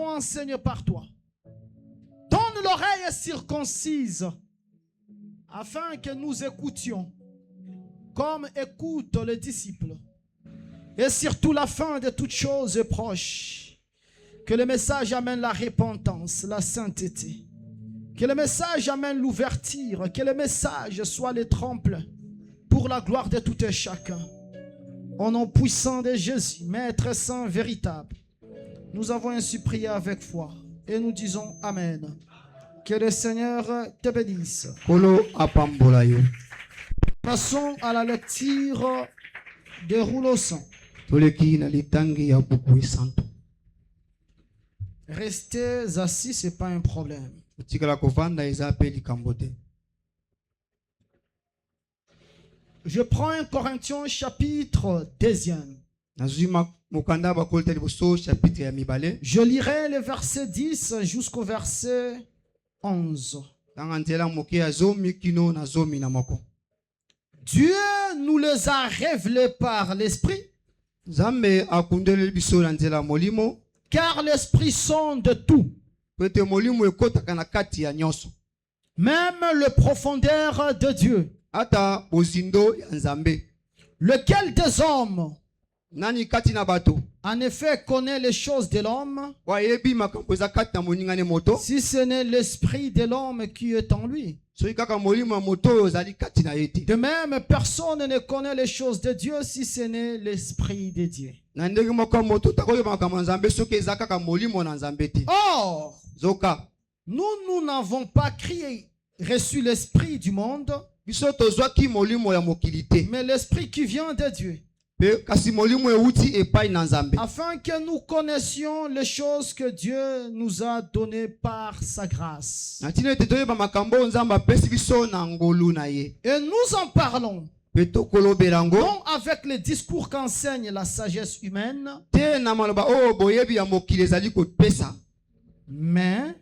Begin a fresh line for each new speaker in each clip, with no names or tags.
seront enseignés par toi. Donne l'oreille circoncise afin que nous écoutions comme écoutent les disciples. Et surtout la fin de toutes choses est proche. Que le message amène la repentance, la sainteté. Que le message amène l'ouverture. Que le message soit le tremplin pour la gloire de tout et chacun. Au nom puissant de Jésus, Maître Saint véritable, nous avons ainsi prié avec foi. Et nous disons Amen. Que le Seigneur te bénisse. Passons à la lecture de Rouleau Sang. Restez assis, ce n'est pas un problème. Je prends 1 Corinthiens chapitre 2. Je lirai le verset 10 jusqu'au verset 11. Dieu nous les a révélés par l'Esprit, car l'Esprit sonde tout, même le profondeur de Dieu. Lequel des hommes en effet connaît les choses de l'homme, si ce n'est l'esprit de l'homme qui est en lui? De même, personne ne connaît les choses de Dieu si ce n'est l'esprit de Dieu. Or, nous n'avons pas reçu l'esprit du monde, mais l'esprit qui vient de Dieu, afin que nous connaissions les choses que Dieu nous a données par sa grâce. Et nous en parlons, non avec les discours qu'enseigne la sagesse humaine, mais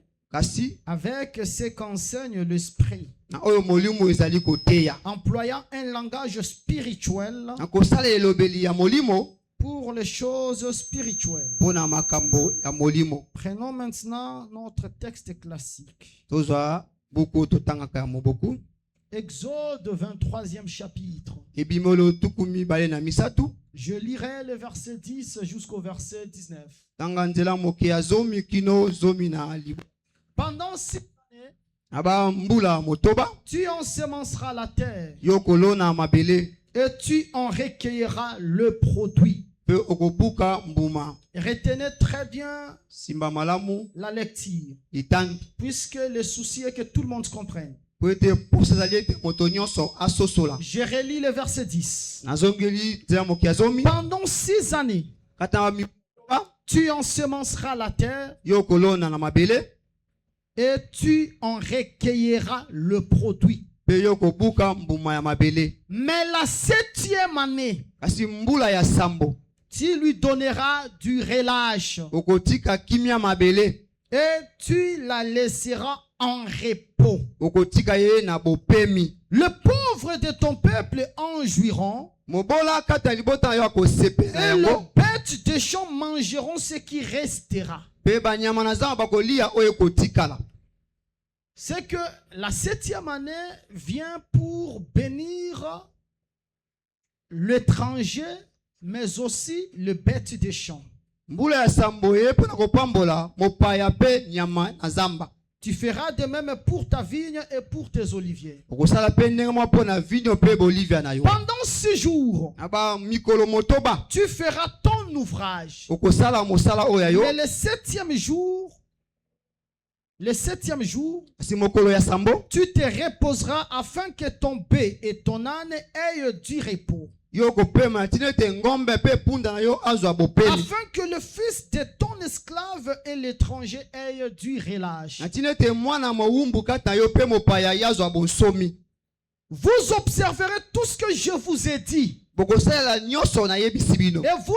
avec ce qu'enseigne l'esprit, employant un langage spirituel pour les choses spirituelles. Prenons maintenant notre texte classique. Exode 23e chapitre. Je lirai le verset 10 jusqu'au verset 19. Pendant 6 années, tu ensemenceras la terre et tu en recueilleras le produit. Retenez très bien la lecture, puisque le souci est que tout le monde comprenne. Je relis le verset 10. Pendant 6 années, tu ensemenceras la terre et tu en recueilleras le produit. Mais la 7e année, tu lui donneras du relâche et tu la laisseras en repos. Le pauvre de ton peuple en jouiront, et les bêtes des champs mangeront ce qui restera. C'est que la 7e année vient pour bénir l'étranger, mais aussi les bêtes des champs. Tu feras de même pour ta vigne et pour tes oliviers. Pendant 6 jours, tu feras ton ouvrage. Mais le 7e jour, tu te reposeras afin que ton bœuf et ton âne aient du repos. Afin que le fils de ton esclave et l'étranger aient du relâche. Vous observerez tout ce que je vous ai dit. Et vous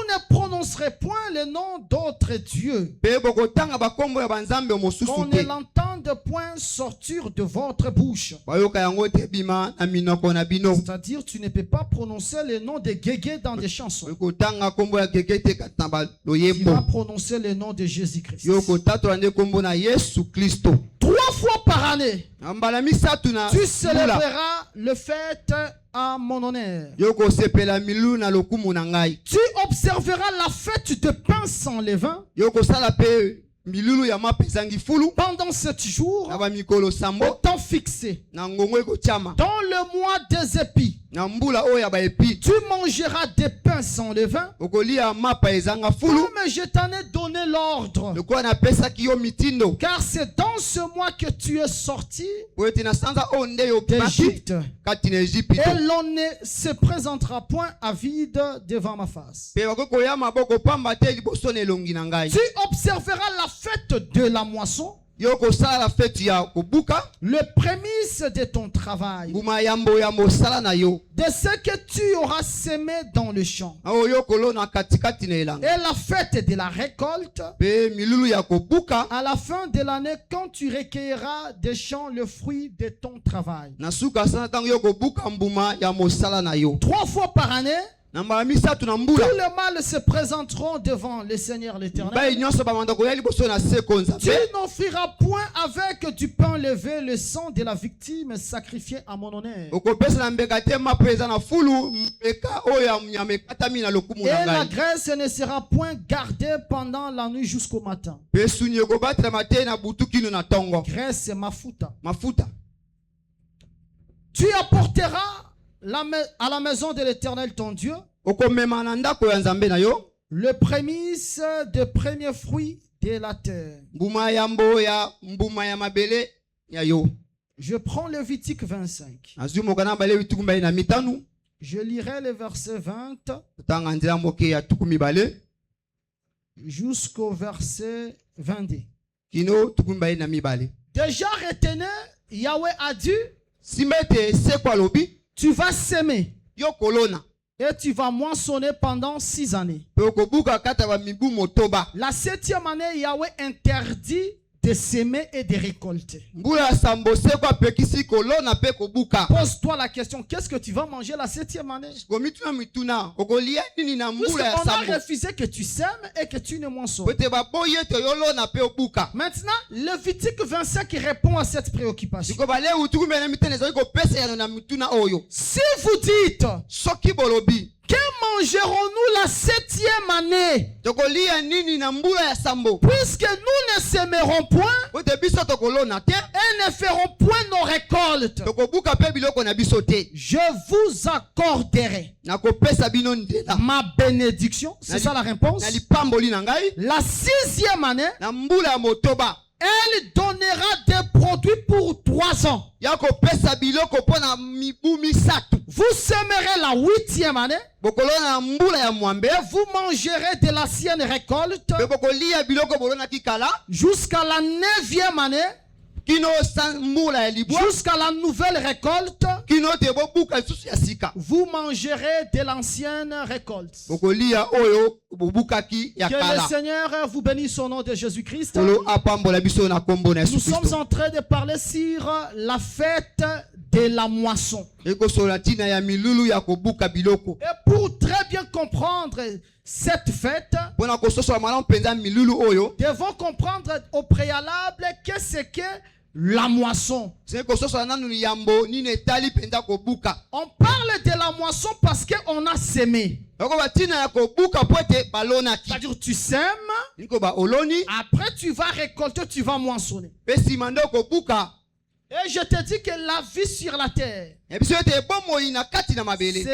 ne prononcerez point le nom d'autres dieux. Qu'on ne l'entende n'entendent point sortir de votre bouche. C'est-à-dire, tu ne peux pas prononcer le nom de Guégué dans des chansons. Tu vas prononcer le nom de Jésus-Christ. 3 fois par année, tu célébreras le fête à mon honneur. Tu observeras la fête de pain sans levain. Pendant 7 jours, au temps fixé, dans le mois des épis, tu mangeras des pains sans levain, comme je t'en ai donné l'ordre. Car c'est dans ce mois que tu es sorti d'Égypte, et l'on ne se présentera point à vide devant ma face. Tu observeras la fête de la moisson, le prémisse de ton travail, de ce que tu auras semé dans le champ, et la fête de la récolte, à la fin de l'année, quand tu recueilleras des champs le fruit de ton travail. 3 fois par année, tous les mâles se présenteront devant le Seigneur l'Éternel. Tu n'offriras point avec du pain levé le sang de la victime sacrifiée à mon honneur. Et la graisse ne sera point gardée pendant la nuit jusqu'au matin. Graisse, c'est mafuta. Tu apporteras à la maison de l'Éternel ton Dieu le prémisse de premiers fruits de la terre. Je prends Lévitique 25. Je lirai le verset 20 jusqu'au verset 22. Déjà retenu, Yahweh a dit, tu vas s'aimer et tu vas moissonner pendant 6 années. La 7e année, Yahweh interdit de s'aimer et de récolter. Pose-toi la question, qu'est-ce que tu vas manger la 7e année? Puisqu'on a refusé que tu sèmes et que tu ne moissonnes. Maintenant, Lévitique 25 répond à cette préoccupation. Si vous dites, que mangerons-nous la 7e année? Puisque nous ne sèmerons point et ne ferons point nos récoltes, je vous accorderai ma bénédiction. C'est ça la réponse. La 6e année, elle donnera des produits pour 3 ans. Vous sèmerez la 8e année et vous mangerez de l'ancienne récolte jusqu'à la 9e année, jusqu'à la nouvelle récolte. Vous mangerez de l'ancienne récolte. Que le Seigneur vous bénisse au nom de Jésus-Christ. Nous sommes en train de parler sur la fête de la moisson. Et pour très bien comprendre cette fête, devons comprendre au préalable qu'est-ce que la moisson. On parle de la moisson parce qu'on a semé. C'est-à-dire tu sèmes, après tu vas récolter, tu vas moissonner. Et je te dis que la vie sur la terre, c'est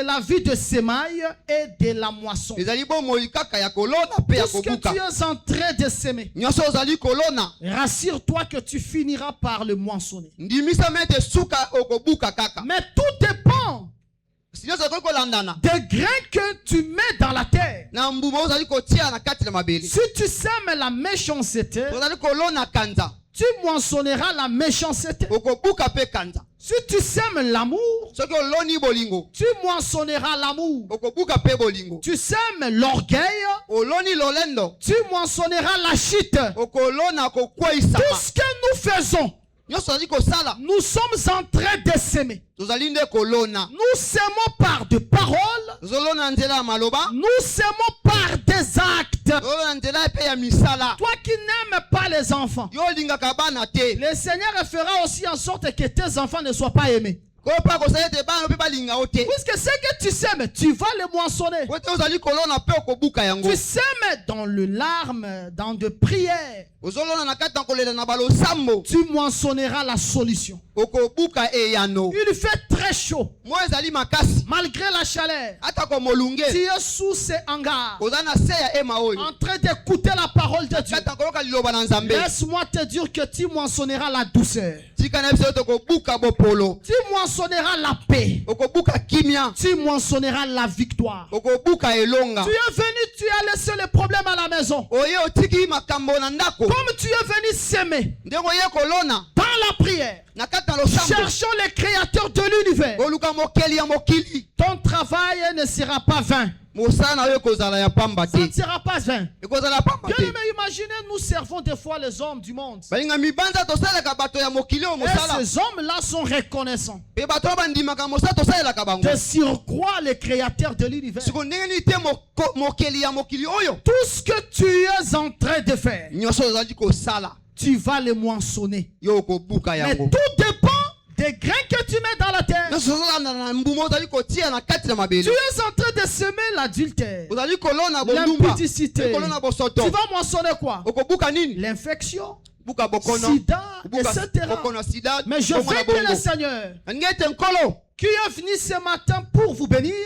la vie de semaille et de la moisson. Puisque tu es en train de s'aimer, rassure-toi que tu finiras par le moissonner. Mais tout dépend des grains que tu mets dans la terre. Si tu sèmes la méchanceté, tu moissonneras la méchanceté. Si tu sèmes l'amour, l'amour, tu moissonneras l'amour. Tu sèmes l'orgueil, tu moissonneras la chute. Tout ce que nous faisons, nous sommes en train de s'aimer. Nous s'aimons par des paroles. Nous s'aimons par des actes. Toi qui n'aimes pas les enfants, le Seigneur fera aussi en sorte que tes enfants ne soient pas aimés. Puisque ce que tu sèmes, tu vas le moissonner. Tu sèmes dans le larme, dans de prières. Tu moissonneras la solution. Il fait très chaud. Malgré la chaleur, tu es sous ces hangars, en train d'écouter la parole de Dieu. Laisse-moi te dire que tu moissonneras la douceur. Tu moissonneras la paix. Tu moissonneras la victoire. Tu es venu, tu as laissé les problèmes à la maison. Comme tu es venu s'aimer dans la prière, cherchons le créateur de l'univers. Ton travail ne sera pas vain. Ça ne sera pas vain. Bien aimé, imaginez, nous servons des fois les hommes du monde. Et ces hommes-là sont reconnaissants. De surcroît, le créateur de l'univers. Tout ce que tu es en train de faire, tu vas le moissonner. Mais tout dépend des grains que tu mets dans la terre. Tu es en train de semer l'adultère, l'impudicité. Tu vas moissonner quoi? L'infection, sida, etc. Mais je veux que le Seigneur qui est venu ce matin pour vous bénir,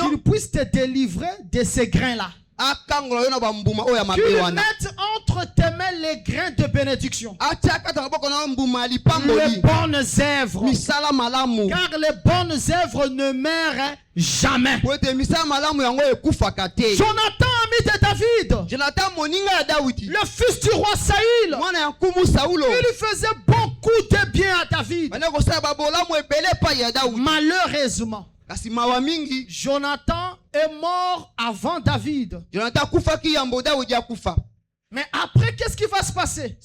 qu'il puisse te délivrer de ces grains-là. Qu'il mette entre tes mains les grains de bénédiction. Les bonnes œuvres. Car les bonnes œuvres ne meurent jamais. Jonathan, ami de David, le fils du roi Saül, il faisait beaucoup de bien à David. Malheureusement, Jonathan est mort avant David. Mais après, qu'est-ce qui va se passer?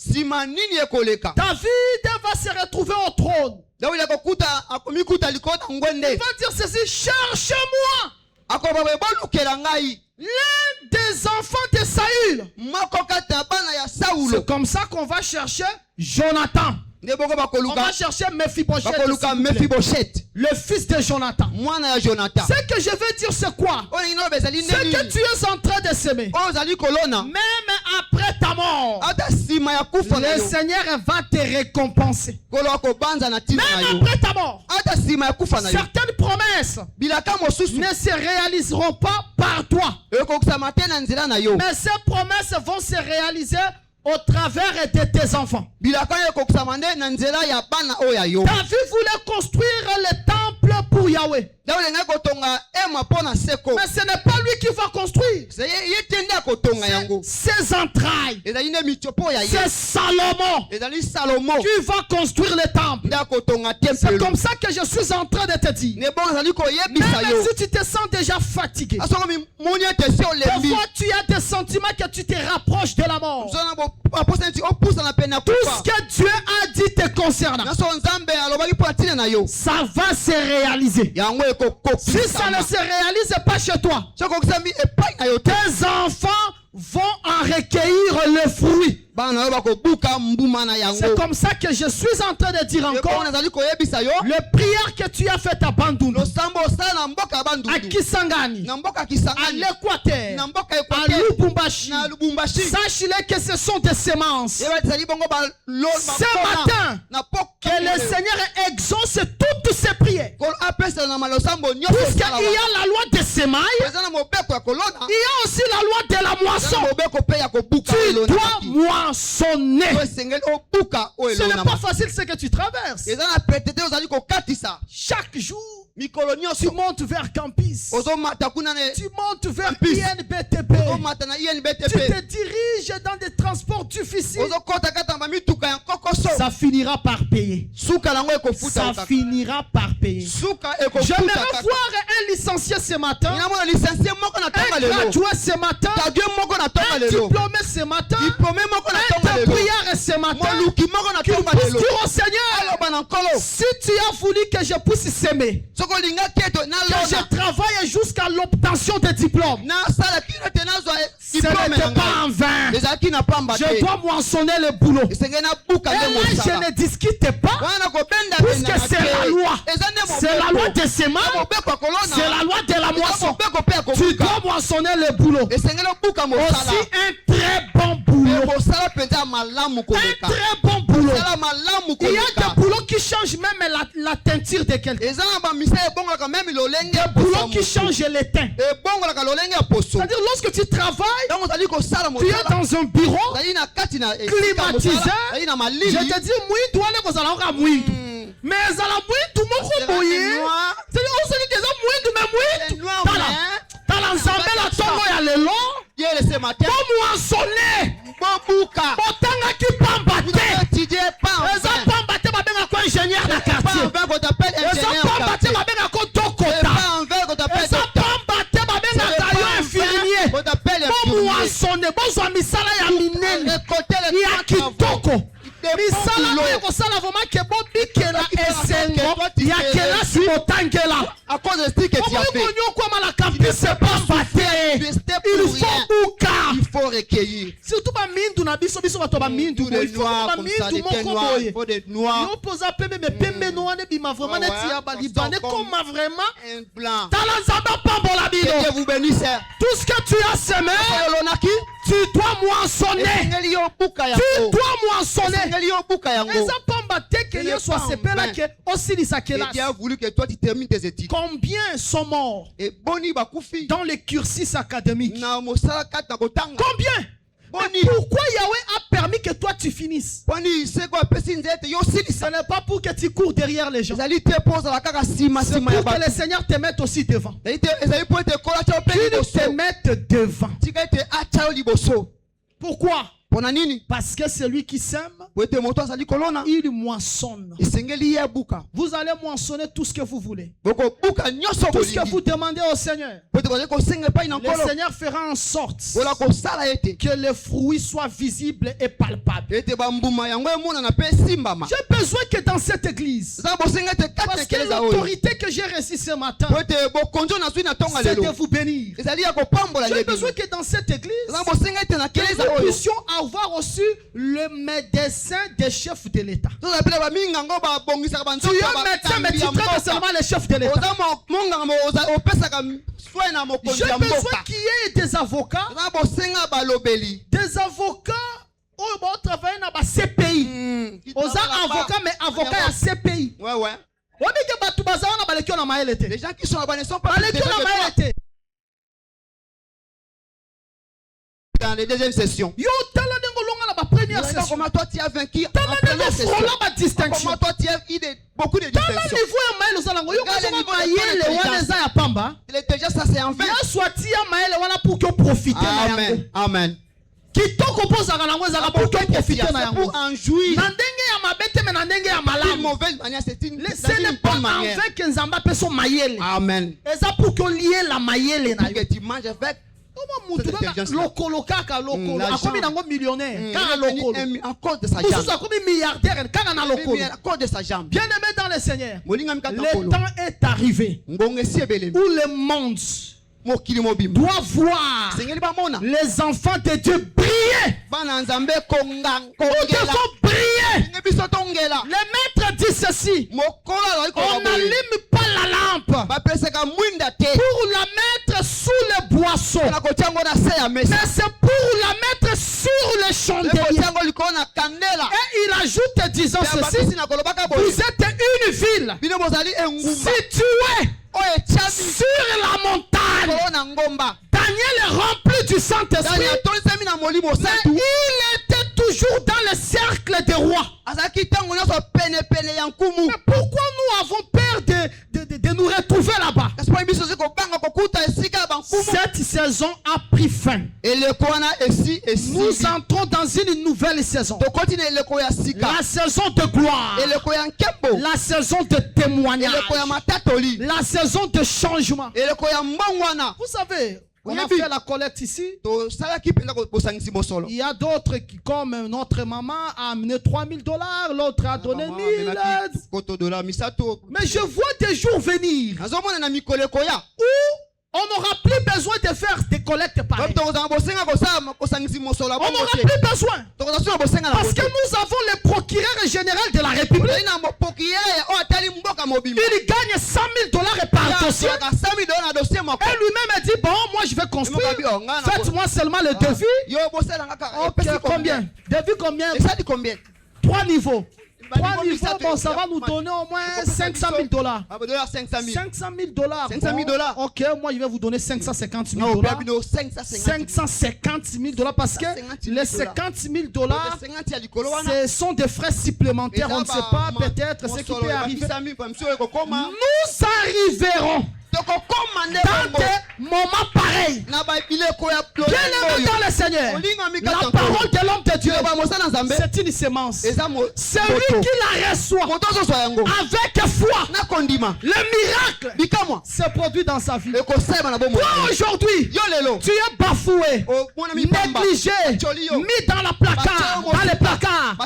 David va se retrouver au trône. Il va dire ceci: cherche-moi l'un des enfants de Saül. C'est comme ça qu'on va chercher Jonathan. On va chercher Mephibosheth, le fils de Jonathan. Ce que je veux dire, c'est quoi? Ce que tu es en train de semer, même après ta mort, le Seigneur va te récompenser. Même après ta mort, certaines promesses ne se réaliseront pas par toi, mais ces promesses vont se réaliser au travers de tes enfants. David voulait construire le temple pour Yahweh. Mais ce n'est pas lui qui va construire. Ses entrailles. C'est Salomon qui va construire le temple. C'est comme ça que je suis en train de te dire. Même si tu te sens déjà fatigué, des fois tu as des sentiments que tu te rapproches de la mort. Tout ce que Dieu a dit te concernant, ça va se réaliser. Si ça ne se réalise pas chez toi, tes enfants vont en recueillir le fruit. C'est comme ça que je suis en train de dire encore. Le prière que tu as fait à Bandundu, à Kisangani, à l'Équateur, à Lubumbashi, sache-le que ce sont des semences. Ce matin, que le Seigneur exauce toutes ces prières. Puisqu'il y a la loi des semailles, il y a aussi la loi de la moisson. Tu dois moissonner. Ce n'est pas facile ce que tu traverses. Chaque jour, tu montes vers Campus. Tu montes vers INBTB. Tu te diriges dans des transports difficiles. ça finira par payer. Ça finira par payer. J'aimerais voir un licencié ce matin, un gradué ce matin, un diplômé ce matin, un prière ce matin, qui puisse dire au Seigneur, si tu as voulu que je puisse s'aimer, que je travaille jusqu'à l'obtention des diplômes, ce n'était pas en vain. Je dois moissonner le boulot. Et là, je ne discute pas, puisque c'est la loi. C'est la loi de semences, c'est la loi de la moisson. Tu dois moissonner le boulot. Aussi un très bon boulot. Un très bon boulot. Il y a des boulots qui changent même la teinture de quelqu'un. Des boulots qui changent les teints. C'est-à-dire lorsque tu travailles, tu es dans un bureau climatisé. Je te dis, mais ça la tout le monde c'est aussi que ça mais t'as l'ensemble la tombe ya lelo comme moissonner botanga ki pambate eza pambate babenga ko ingénieur na quartier eza pambate babenga ko dokota eza pambate babenga kayo infirmier comme moissonner bozwa misala ya minene ya kitoko misala oyo kosala vraiment ke bobikela esengo ya kelasi botangela
à cause de ce que tu as fait. Il faut recueillir.
Surtout pas mindu na biso biso bato ba mindu
il faut pas mindu moko boye. Il faut des noirs.
Yo posa pembe me pembe no ane bima vraiment neti ya ba libane comme vraiment
un blanc.
Talanzaba pambola bido.
Que Dieu vous bénisse.
Tout ce que tu as semé, tu dois moissonner. Tu dois moissonner. Eza pamba te que yo soit sepela que aussi lisakela.
Dieu a voulu que toi tu termines tes études.
Combien sont morts dans les cursus académiques? Combien? Et pourquoi Yahweh a permis que toi tu finisses? Ce n'est pas pour que tu cours derrière les gens. C'est pour que le Seigneur te mette aussi devant. Qu'il te mette devant. Pourquoi? Parce que celui qui sème, il moissonne. Vous allez moissonner tout ce que vous voulez. Tout ce que vous demandez au Seigneur. Le Seigneur fera en sorte que les fruits soient visibles et palpables. J'ai besoin que dans cette église, parce que l'autorité que j'ai reçue ce matin, c'est de vous bénir. J'ai besoin que dans cette église, nous puissions avoir reçu le médecin des chefs de l'État. Tu es médecin, mais tu traites seulement les chefs de l'État. J'ai besoin qu'il y ait des avocats. Des avocats qui vont travailler dans la CPI. Aux avocats, mais avocats à CPI. Les gens qui sont là-bas ne sont pas
dans les deuxièmes sessions.
Première session.
Comment toi tu as vaincu en première session? Comment toi tu as eu beaucoup de distinctions? Déjà ça c'est en vain. Amen. Amen. Pour en jouir. Une mauvaise manière, c'est une bonne manière. Amen. Que tu manges avec. À cause de sa jambe.
Bien aimé dans le Seigneur, le temps est arrivé où le monde doit voir les enfants de Dieu briller. Nous devons briller. Le maître dit ceci: on n'allume pas la lampe pour la mettre sous le boisseau, mais c'est pour la mettre sur le chandelier. Et il ajoute disant ceci: vous êtes une ville située sur la montagne. Daniel est rempli du Saint-Esprit, mais il était toujours dans le cercle des rois. Mais pourquoi nous avons peur de nous retrouver là-bas? C'est cette saison a pris fin. Nous entrons dans une nouvelle saison. La saison de gloire. La saison de témoignage. La saison de changement. Vous savez, on a fait la collecte ici. Il y a d'autres qui, comme notre maman, a amené $3000, l'autre a donné 1000. Mais je vois des jours venir où on n'aura plus besoin de faire des collectes pareilles. On n'aura plus besoin. Parce que nous avons le procureur général de la République. Il gagne $100,000 par dossier. Et lui-même dit, bon, moi je vais construire. Faites-moi seulement le devis. Ok, combien? Devis combien? 3 niveaux. 3 niveaux, bon, ça va nous donner au moins $500,000. $500,000. $500,000. Ok, moi je vais vous donner $550,000. $550,000 parce que les $50,000, ce sont des frais supplémentaires. On ne sait pas peut-être ce qui peut arriver. Nous arriverons dans des moments pareils. Bien-aimé dans le Seigneur, la parole de l'homme de Dieu, c'est une semence. Celui qui la reçoit avec foi, le miracle se produit dans sa vie. Toi aujourd'hui, tu es bafoué, négligé, mis dans la placard, dans les placards,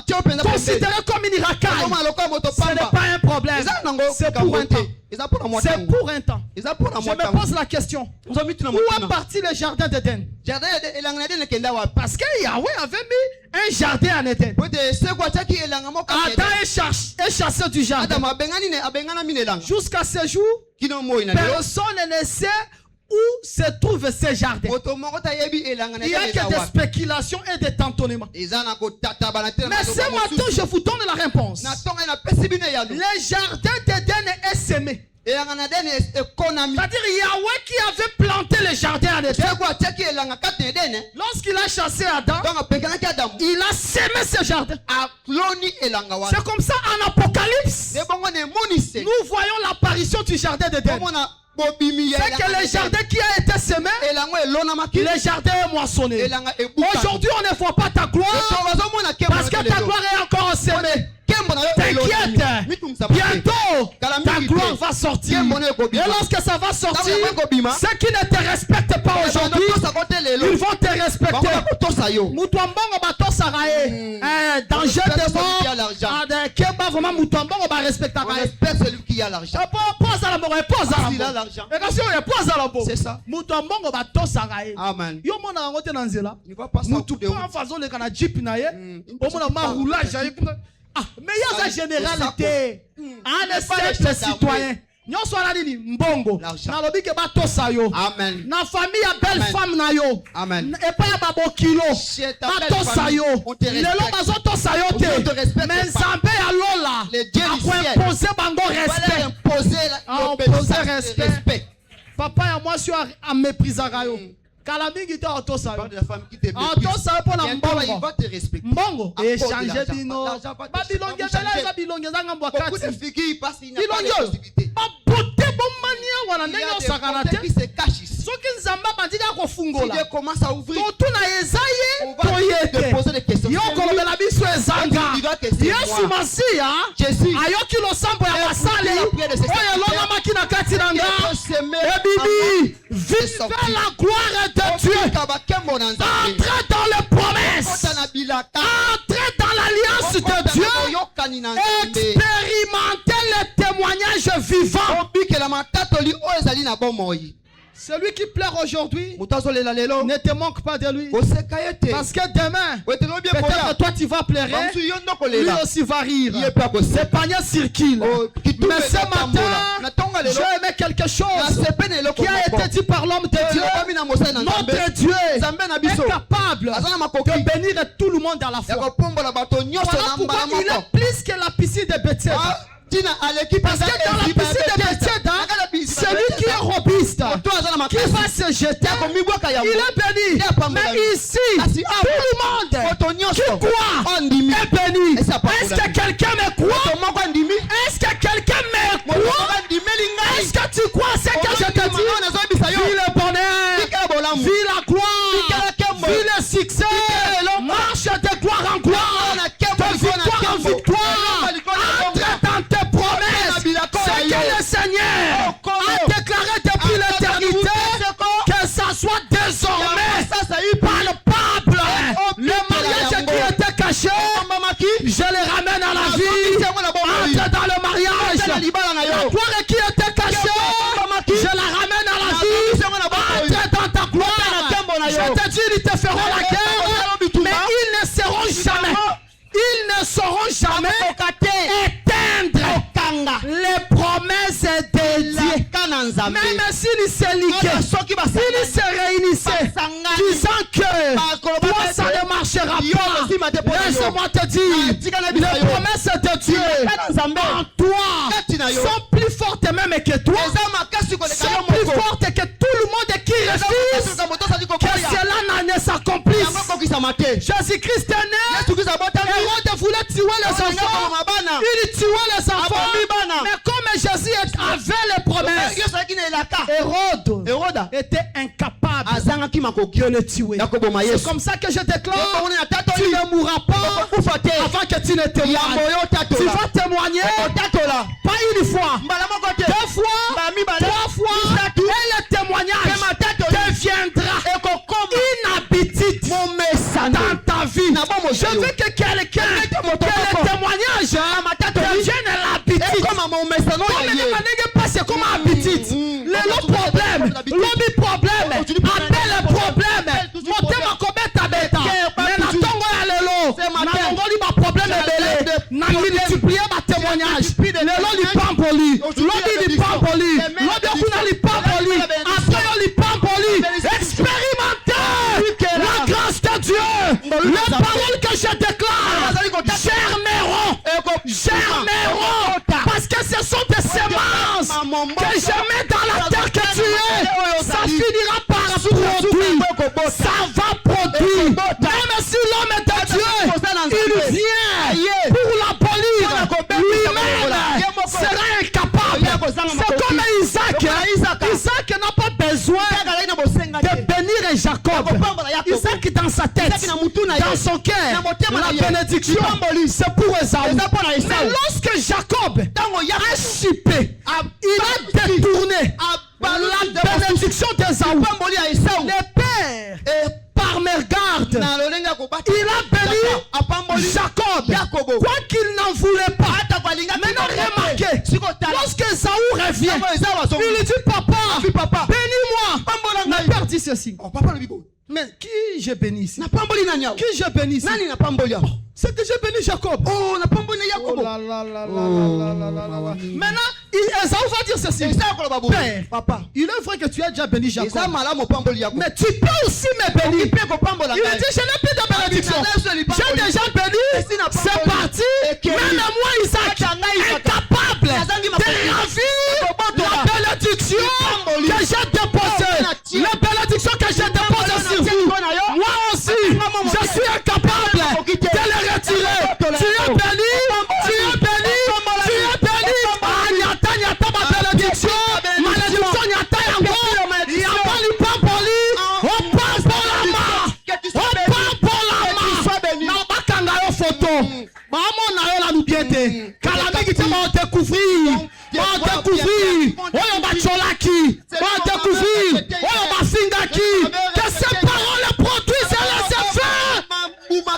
considéré comme une racaille. Ce n'est pas un problème, c'est pour un temps. C'est pour un temps. Je me pose la question. Où est parti le jardin d'Éden? Parce que Yahweh avait mis un jardin en Éden. Adam est chassé du jardin. Jusqu'à ce jour, personne ne sait où se trouve ce jardin. Il n'y a que des spéculations et des tantonnements. Mais ce matin, je vous donne la réponse. Le jardin d'Éden est semé. C'est-à-dire Yahweh qui avait planté le jardin en Éden. Lorsqu'il a chassé Adam, il a semé ce jardin. C'est comme ça en Apocalypse, nous voyons l'apparition du jardin d'Éden. C'est que le jardin qui a été semé, le jardin est moissonné. Aujourd'hui, on ne voit pas ta gloire parce que ta gloire est encore semée. T'inquiète, bientôt ta gloire va sortir. Et lorsque ça va sortir, ceux qui ne te respectent pas aujourd'hui, ils vont te respecter. Danger de mort. Vraiment Mutambongo va respecter.
Respecte celui qui a l'argent.
C'est ça. Mutambongo va to saraye.
Amen.
Yo mona ngote na nzela.
Il va pas sortir de
en façon le kana jeep na ye. O mona ma roulage. Mais il y a sa généralité. Un simple citoyen. Nyo swala nini mbongo na lobi ke ba tosa yo.
Amen.
Na famille ya belle femme na yo.
Amen.
E pa ya babo kilo. Ba tosa yo. Lelo bazo tosa yo te. Mais Nzambe ya lola. A imposer bango respect. Papa ya moi suis à méprisaka yo. Kalamingi to tosa yo. Tosa po na mbongo. Mbongo et changer bino. Ba bilonge bela bilonge zanga mbwakati.
Beaucoup de filles passent
inaperçu. Beauté bon mania wana ndenge osakanate soki nzamba bandika kofungola
Dieu commence à ouvrir
totuna ezaye toyete yo kolobela biso ezanga yesu masiya ayoki losambo ya basali oyo elongamaki na kati na nga ebibi vive la gloire de Dieu entre dans les promesses entre dans l'alliance de Dieu expérimenter le témoignage vivant. Celui qui pleure aujourd'hui, ne te manque pas de lui. Parce que demain, peut-être toi tu vas pleurer, lui aussi va rire. C'est panier circule. Mais ce matin, j'ai aimé quelque chose qui a été dit par l'homme de Dieu. Notre Dieu est capable de bénir tout le monde à la fois. Voilà pourquoi il est plus que la piscine de Bethesda. Parce que dans la piscine de Bethesda, celui qui est robuste, qui va se jeter, il est béni. Mais ici, tout le monde qui croit est béni. Est-ce que quelqu'un me croit? Est-ce que quelqu'un me croit? Est-ce que tu crois ce que je te dis? Vis le bonheur jamais éteindre les promesses de Dieu. Même s'ils se liguaient, s'ils se réunissaient, disant que toi ça ne marchera pas, laisse-moi te dire, les promesses de Dieu en toi sont plus fortes même que toi, sont plus fortes que tout le monde qui refuse que cela ne s'accomplisse. Jésus-Christ est né, Hérode voulait tuer les enfants, il tuait les enfants, mais comme Jésus avait les promesses, Hérode était incapable de le tuer. C'est comme ça que je déclare, tu ne mourras pas avant que tu ne témoignes. Tu vas témoigner pas une fois, 2 fois, 3 fois, et le témoignage deviendra une habitude dans ta vie. Je veux que quelqu'un, que le témoignage devienne l'habitude. C'est comme habitude. Le problème, l'obi problème, appelle le problème. Motema kobeta beta. Mais na tongo ya lelo, na ngoli ba problème belé. Na multiplier ba témoignage. Lelo li pampoli, lobi li pampoli, lobi kuna li pampoli, après li pampoli. Expérimentez la grâce de Dieu. Les paroles que je déclare germeront, parce que ce sont des semences que je mets dans la terre que tu es. Ça finira par produire, ça va produire. Même si l'homme est de Dieu, il vient pour l'abolir, lui-même sera incapable. C'est comme Isaac. Isaac n'a pas besoin de bénir Jacob. Isaac dans sa tête, dans son cœur, la bénédiction c'est pour Esaü. Mais lorsque Jacob a chipé, il a détourné la bénédiction d'Esaü, le père par mégarde, il a béni Jacob, quoi qu'il n'en voulait pas. Maintenant remarquez, lorsque Esaü revient, il dit papa, bénis-moi. Mon père dit ceci. Mais qui j'ai béni ici? Qui j'ai béni ici? C'est que j'ai béni Jacob. Oh là là là là là là. Maintenant, Esaü va dire ceci. Père, papa, il est vrai que tu as déjà béni Jacob, mais tu peux aussi me bénir. Il a dit je n'ai plus de bénédiction, j'ai déjà béni, c'est parti. Même moi Isaac, incapable de ravir la bénédiction que j'ai déposée, la bénédiction que j'ai déposée sur vous. Moi aussi, je suis incapable de le retirer. Tu es béni, tu es béni, tu es béni. Nyata nyata ma bénédiction, malédiction nyata yango. Yamba li pampoli, on passe pour la main, on passe pour la main. Na bakanga yo photo, maman na yo la nubiete. Kalami qui te va découvrir, va découvrir. Oyo ba cholaki, va découvrir. Oyo ba fingaki. Que ces paroles produisent les effets.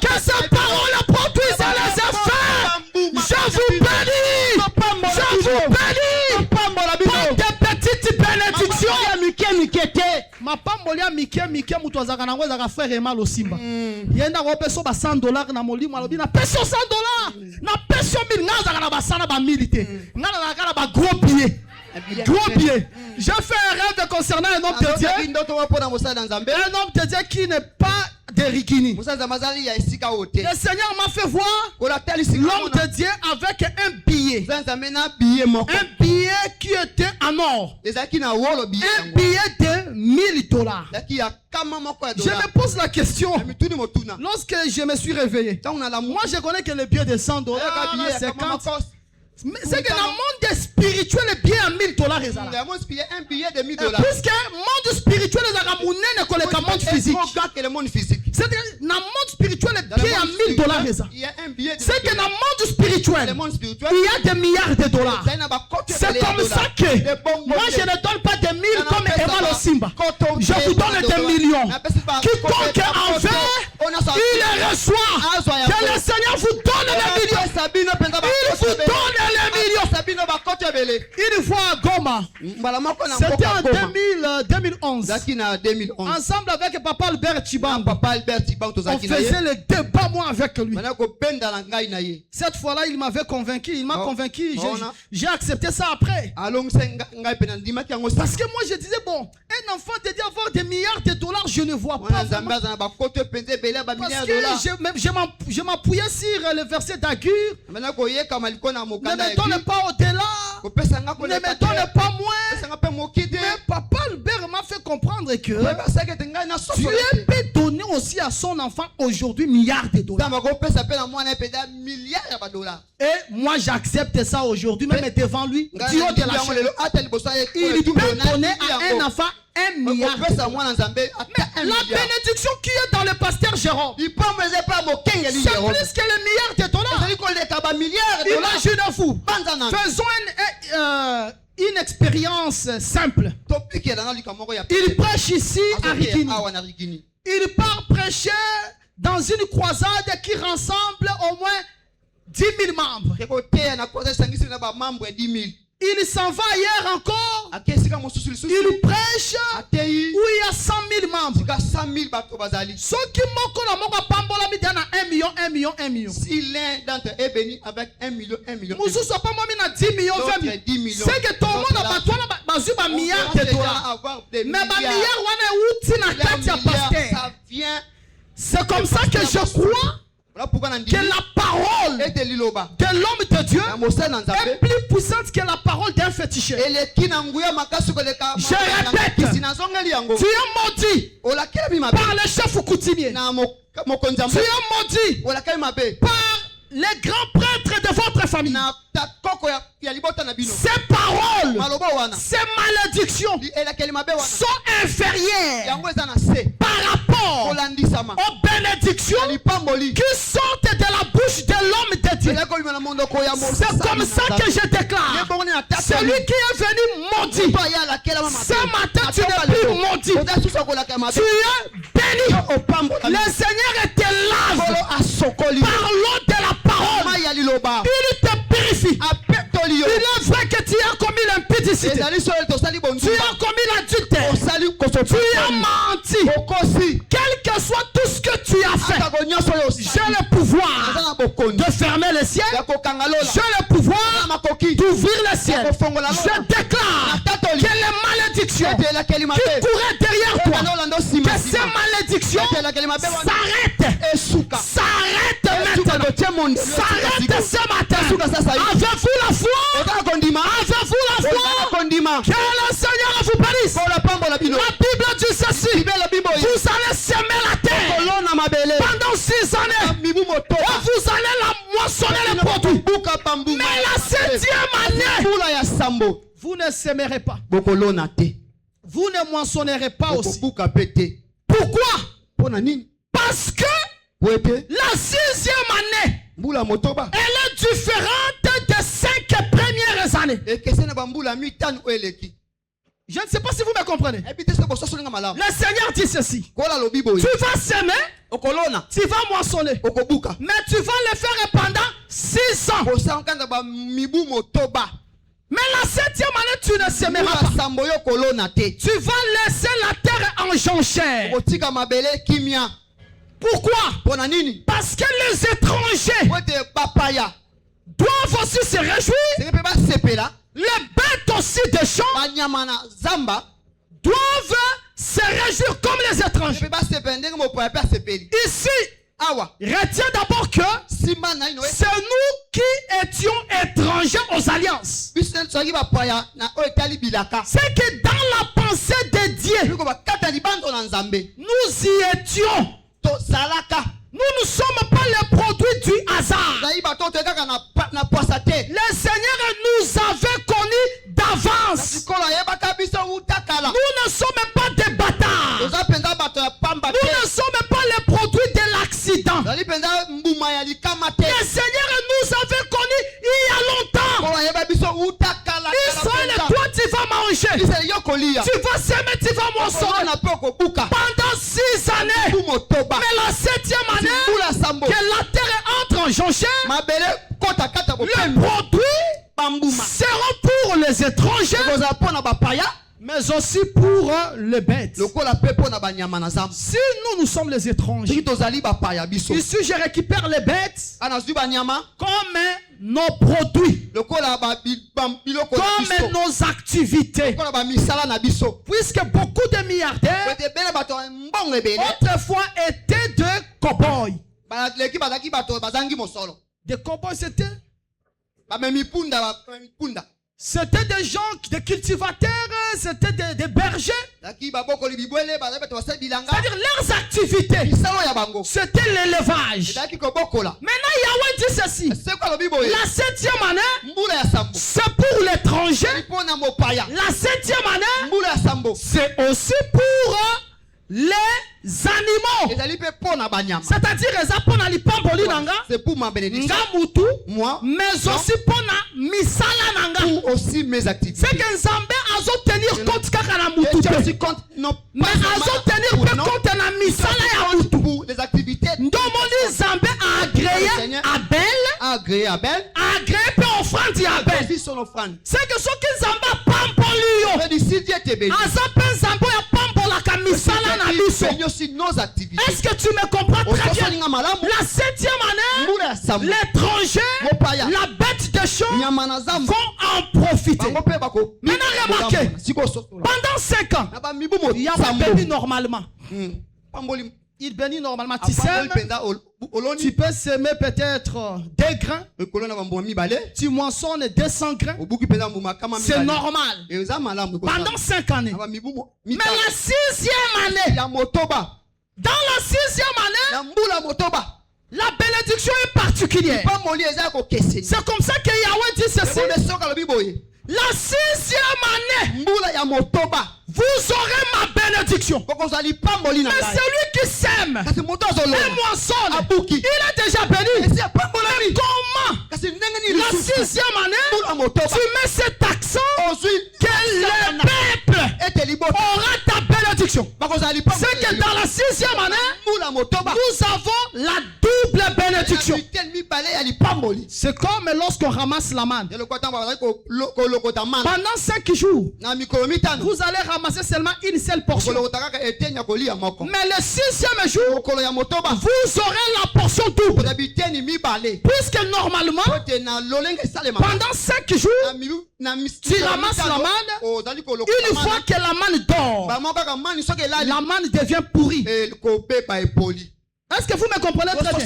Que ces paroles produisent les effets. Je vous bénis. Je vous bénis. Pas de petites bénédictions. Ma pambolia mike mutu azaka nango ezaka frère Emal Osimba. Yenda ko peso ba $100 na molimo alobi na peso $100. Na peso 1000 nga azaka na basana ba milité. Nga na kala ba gros billets. Gros billets. J'ai fait un rêve concernant un homme de Dieu. Un homme de Dieu qui n'est pas de Rikini. Le Seigneur m'a fait voir l'homme de Dieu avec un billet. Un billet qui était en or. Un billet de $1000. Je me pose la question. Lorsque je me suis réveillé, moi je connais que le billet de $100, 50. Mais c'est que dans le monde spirituel, le billet à $1000 est là. Puisque le monde spirituel est là, ne connaît pas le monde physique. C'est que dans le monde spirituel, le billet à $1000 est là. C'est que dans le monde spirituel, il y a des milliards de dollars. C'est comme ça que moi je ne donne pas des 1000 comme Emal Osimba. Je vous donne des millions. Quiconque en veut, il les reçoit. Que le Seigneur vous donne les millions. Il vous donne les millions. Une fois à Goma, Goma.
mbala moko na
C'était
mboka
en
Goma
2011.
zaki na 2011
Ensemble avec Papa Albert
na
Chibang.
papa Albert Chibang
On
tozaki na
faisait
ye
le débat, moi, avec lui.
bana ko benda na ngai na ye
Cette fois-là, il m'avait convaincu. Il m'a
Oh.
convaincu.
Oh, non.
J'ai accepté ça après.
alongisa ngai pe na ndimaki yango
Parce que moi, je disais, bon, un enfant te dit avoir des milliards de dollars, je ne vois pas.
mwana nzambe aza na bakoto penza ebele ba
Parce
milliards de
que
dollars
je m'appuyais sur le verset d'Agur.
bana koyeka maliko na
Ne
mokanda
me donne pas au-delà.
kopesa nga
Ne
koleka
me donne pas moins.
kopesa nga pe moki te
Mais Papa Albert m'a fait comprendre que
oyebasaki ete ngai na soso
Dieu peut donner aussi à son enfant aujourd'hui milliards de dollars.
nzambe akopesa mpe na mwana ye penza milliards ya badollars
Et moi, j'accepte ça aujourd'hui, même devant lui.
ngai
Dieu
na
de la
yango
chair.
lelo ata liboso ya
Il peut donner à un enfant 1 milliard.
kopesa mwana nzambe ata
La bénédiction qui est dans le pasteur Jérôme,
ipambo eza epa mokengeli
c'est
Jérôme
plus que les milliards de dollars.
ezali koleka bamilliards de dollars
Imaginez-vous.
banza na
Faisons une expérience simple.
topikela na likambo moko ya
Il prêche ici à Rikini.
awa na Rikini
Il part prêcher dans une croisade qui rassemble au moins 10 000 membres.
ekoteya na koza esangisi na bamambre ya 10 000
Il s'en va ailleurs encore.
ake esika mosusu lisusu
Il prêche
atei
où il y a 100 000 membres.
sika 100 000 bato bazali
Ceux qui manquent la pambola mi dana 1 million, 1 million, 1 million.
si l'un d'entre eux est béni avec 1 million
Musu soit pas moi mi na 10 millions, 20 millions.
10 millions
C'est que tout le monde a battu na bazu ba milliards de dollars. Mais ba milliards wana uti na kati ya pasteur.
ça vient
C'est comme ça que je crois
voilà pourquoi on dit
que la parole
et de liloba
de l'homme de Dieu
na mosala na nzambe
est plus puissante que la parole d'un féticheur.
eleki na nguya makasi koleka
Je répète.
sinazongeli yango
Tu es maudit
olakeli mabe
par le chef coutumier.
na mokonzi ya
Tu es maudit
olakeli mabe
par les grands prêtres de votre famille.
na koko ya libota na bino
Ces paroles,
maloba wana
ces malédictions
elakeli mabe wana
sont inférieures
yango eza na se
par rapport
kolandisama
aux bénédictions
lipamboli
qui sortent de la bouche de l'homme de Dieu.
elakoli na mondoko ya
C'est comme ça que je déclare. Celui qui est venu maudit, ce matin tu n'es plus maudit. Tu es béni. Le Seigneur te lave par l'eau de la parole. Il te purifie. Il est vrai que tu as commis l'impudicité. Tu as commis l'adultère. Tu as menti. Quel que soit tout ce que tu as fait, j'ai le pouvoir de fermer le ciel. J'ai le pouvoir d'ouvrir le ciel. Je déclare que les malédictions qui couraient derrière toi, que ces malédictions s'arrêtent. S'arrêtent maintenant. S'arrêtent ce matin. Avez-vous la foi? Avez-vous la foi? Que le Seigneur vous bénisse. La Bible dit ceci. Vous allez semer la terre pendant 6 années. Et vous allez la moissonner les produits. Mais la 7e année, vous ne sèmerez pas. Vous ne moissonnerez pas aussi. Pourquoi? Parce que la 6e année, elle est différente des 5 premières années. Je ne sais pas si vous me comprenez. Le Seigneur dit ceci. Tu vas semer, tu vas moissonner. Mais tu vas le faire pendant 6 ans. Mais la 7e année, tu ne sèmeras pas. Tu vas laisser la terre en jonchère. Pourquoi? Parce que les étrangers doivent aussi se réjouir. Les bêtes aussi des champs doivent se réjouir comme les étrangers. Ici, retiens d'abord que c'est nous qui étions étrangers aux alliances. C'est que dans la pensée de Dieu, nous y étions. Nous ne sommes pas les produits du hasard. Le Seigneur nous avait connus d'avance. Nous ne sommes pas des bâtards. Nous ne sommes pas les produits de l'accident. Le Seigneur nous avait connus il y a longtemps. Israël, toi tu vas manger. Tu vas s'aimer, tu vas moissonner. Pendant 6 années. Mais la 7e année, que la terre entre en jonchère, le produit seront pour les étrangers, mais aussi pour les bêtes. Si nous sommes les étrangers, ici je récupère les bêtes comme nos produits, comme nos activités. Puisque beaucoup de milliardaires autrefois étaient des cow-boys. Des cow-boys, c'était des gens, des cultivateurs, c'était des bergers. C'est-à-dire leurs activités, c'était l'élevage. Maintenant, Yahweh dit ceci. La 7e année, c'est pour l'étranger. La 7e année, c'est aussi pour les animaux. C'est-à-dire c'est pour ma bénédiction, mais aussi pour misala nanga.
Aussi mes activités.
C'est que Nzambe azo tenir compte kakana mutu. Mais azo tenir compte na misala ya mutu.
Pour les activités.
Ndomoni Nzambe a agréé Abel. A agréé pe offrande ya Abel. C'est que ce que Nzambe pampoli yo. Aza pe Nzambe ya pampola ka misala na biso. Est-ce que tu me comprends très bien? La 7e année, l'étranger, la bête de champ vont en profiter. Maintenant, remarquez, pendant 5 ans, Yahweh bénit normalement. Il bénit normalement. Tu sèmes, tu peux semer peut-être des grains. Tu moissonnes 200 grains. C'est normal. Pendant 5 années. Mais la 6e année, dans la 6e année, la bénédiction est particulière. C'est comme ça que Yahweh dit ceci. La 6e année, vous aurez ma bénédiction. Mais celui qui sème et moissonne, il est déjà béni. Mais comment la 6e année, tu mets cet accent que le peuple aura ta bénédiction? C'est que dans la 6e année, nous avons la double bénédiction. C'est comme lorsqu'on ramasse la manne. Pendant 5 jours, vous allez ramasser seulement une seule portion. Mais le 6e jour, vous aurez la portion double. Puisque normalement, pendant 5 jours, tu ramasses la manne. Une fois que la manne dort, la manne devient pourrie. Est-ce que vous me comprenez très bien?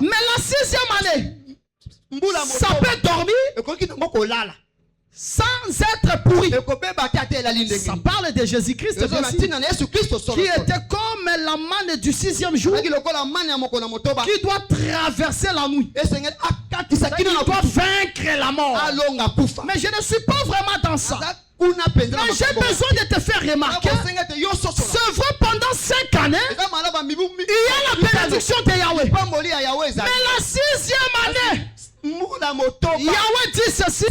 Mais la 6e année, ça peut dormir sans être pourri. Ça parle de Jésus-Christ qui était comme la manne du 6e jour qui doit traverser la nuit, qui doit vaincre la mort. Mais je ne suis pas vraiment dans ça. Mais j'ai besoin de te faire remarquer, c'est vrai, pendant 5 années, il y a la bénédiction de Yahweh. Mais la 6e année, Yahweh dit ceci: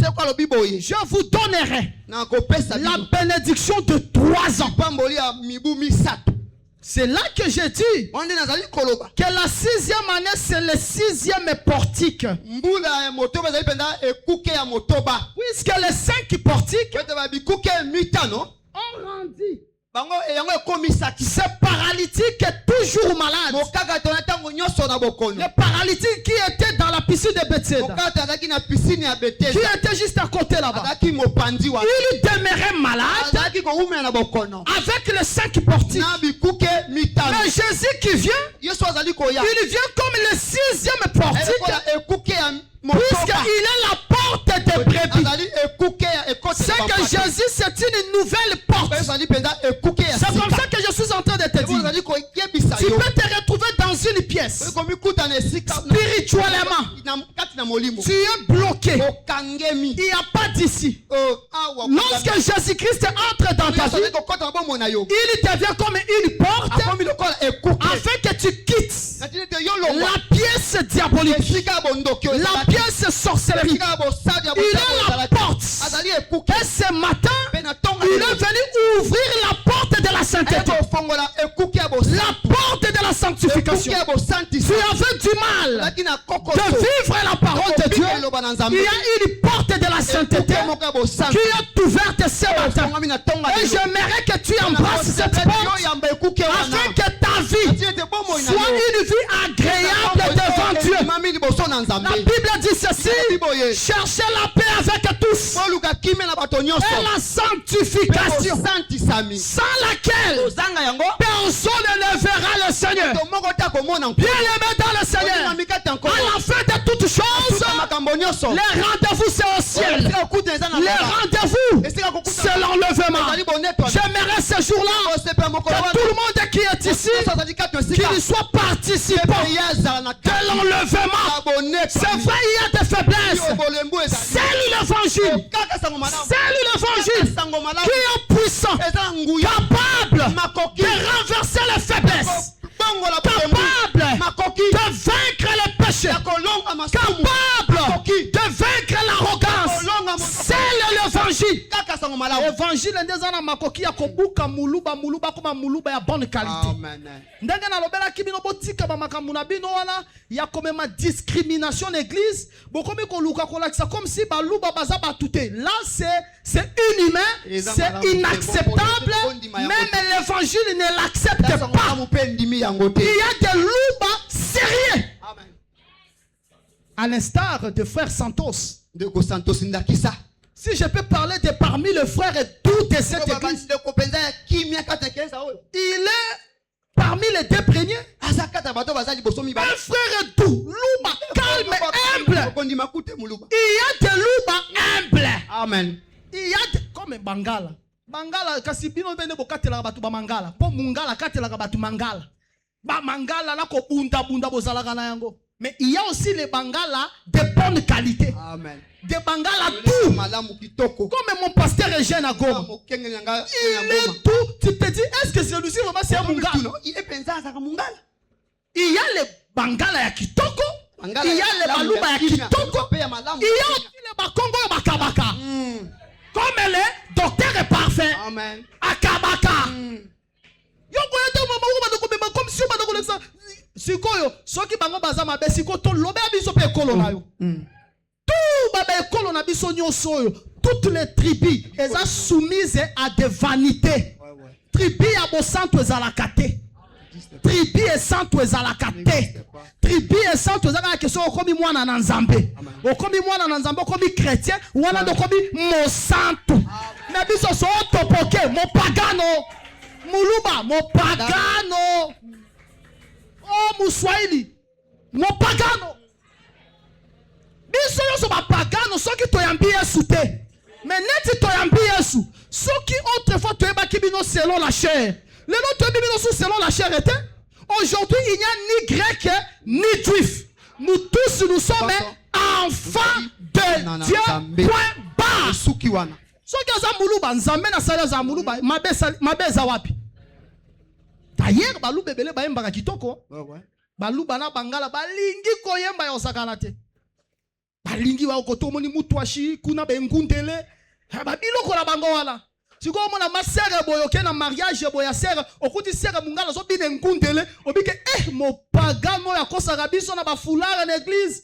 je vous donnerai la bénédiction de 3 ans. C'est là que j'ai dit que la 6e année, c'est le 6e portique. Puisque les 5 portiques ont rendu ce paralytique est toujours malade. Le paralytique qui était dans la piscine de Bethsaida, qui était juste à côté là-bas, il demeurait malade avec les 5 portiques. Mais Jésus qui vient, il vient comme le 6e portique, puisqu'il est la porte des brebis. C'est que Jésus, c'est une nouvelle porte. C'est comme ça que je suis en train de te dire. Tu peux te retrouver dans une pièce. Spirituellement, tu es bloqué. Il n'y a pas d'ici. Lorsque Jésus-Christ entre dans ta vie, il devient comme une porte afin que tu quittes la pièce diabolique, la pièce sorcellerie. Il est la porte. Et ce matin, il est venu ouvrir la porte de la sainteté, la porte de la sanctification. Tu avais du mal de vivre la parole. parole de Dieu, il y a une porte de la sainteté qui est ouverte ce matin. Et j'aimerais que tu embrasses cette porte afin que ta vie soit une vie agréable devant Dieu. La Bible dit ceci: cherchez la paix avec tous et la sanctification, sans laquelle personne ne verra le Seigneur. Bien-aimé dans le Seigneur, à la fin de toutes choses, les rendez-vous c'est au ciel. Les rendez-vous c'est l'enlèvement. J'aimerais ce jour-là que tout le monde qui est ici, qu'il soit participant de l'enlèvement. C'est vrai, il y a des faiblesses. C'est l'évangile. C'est l'évangile qui est puissant, capable de renverser les faiblesses, capable de vaincre les péchés, capable de vaincre l'arrogance. C'est l'évangile. L'évangile ndezana makoki ya kobuka muluba kuma muluba ya bonne qualité. Ndenge na lobela kibino botika ba makambu na bino wana ya komema discrimination l'église, bokomi ko luka ko lakisa comme si ba luba baza batuté. Là c'est inhumain, c'est inacceptable. Même l'évangile ne l'accepte pas. Il y a des loups sérieux. À l'instar de frère Santos. Si je peux parler de parmi les frères et toutes de cette église, il est parmi les deux premiers. Un frère et tout, louba calme et humble. Il y a des louba humbles. Amen. Il y a des, comme Bangala. Bangala, kasi bino bene bokatela batu ba mangala. Po mungala katela batu mangala. Ba mangala la ko bunda bozalaka na yango. Mais il y a aussi les bangala de bonne qualité. Amen. Des bangala tout. Comme mon pasteur Eugène à Goma. Il est tout. Tu te dis, est-ce que celui-ci vraiment c'est un mungala? Il y a les bangala ya kitoko. Il y a les baluba ya kitoko. Il y a aussi les bakongo ya bakabaka. Comme le docteur est parfait. Amen. Akabaka. Comme si on a sikoyo soki bango baza mabe siko to lobe biso pe ekolo na yo tout baba ekolo na biso nyonso oyo toutes les tribus eza soumises à des vanités. Tribu ya bosanto ezalaka te, tribu esanto ezalaka te, tribu esanto ezalaka ke so okomi mwana na nzambe, okomi mwana na nzambe, okomi chrétien wana okomi mosanto. Na biso so topoke mopagano muluba mopagano. Oh, Muswahili, mon pagano. Biso yoso ba pagano, soki toyambi Yesu te. Mais neti toyambi Yesu, soki autrefois toyeba kibino selon la chair. Le nom toyeba bino selon la chair était. Aujourd'hui, il n'y a ni grec ni juif. Nous tous nous sommes enfants de Dieu. Point barre. Soki aza muluba, nzambe na sala za muluba, mabeza wapi? D'ailleurs, balou bebele ba yemba kitoko. Balou bana bangala balingi ko yemba ya osakana te. Balingi wa ko tomoni mutwashi kuna bengundele. Ba biloko la bango wala. Siko mona masere boyoke na mariage boya sere, okuti sere mungala so bine ngundele, obike mo pagano ya kosaka biso na ba foulard na église.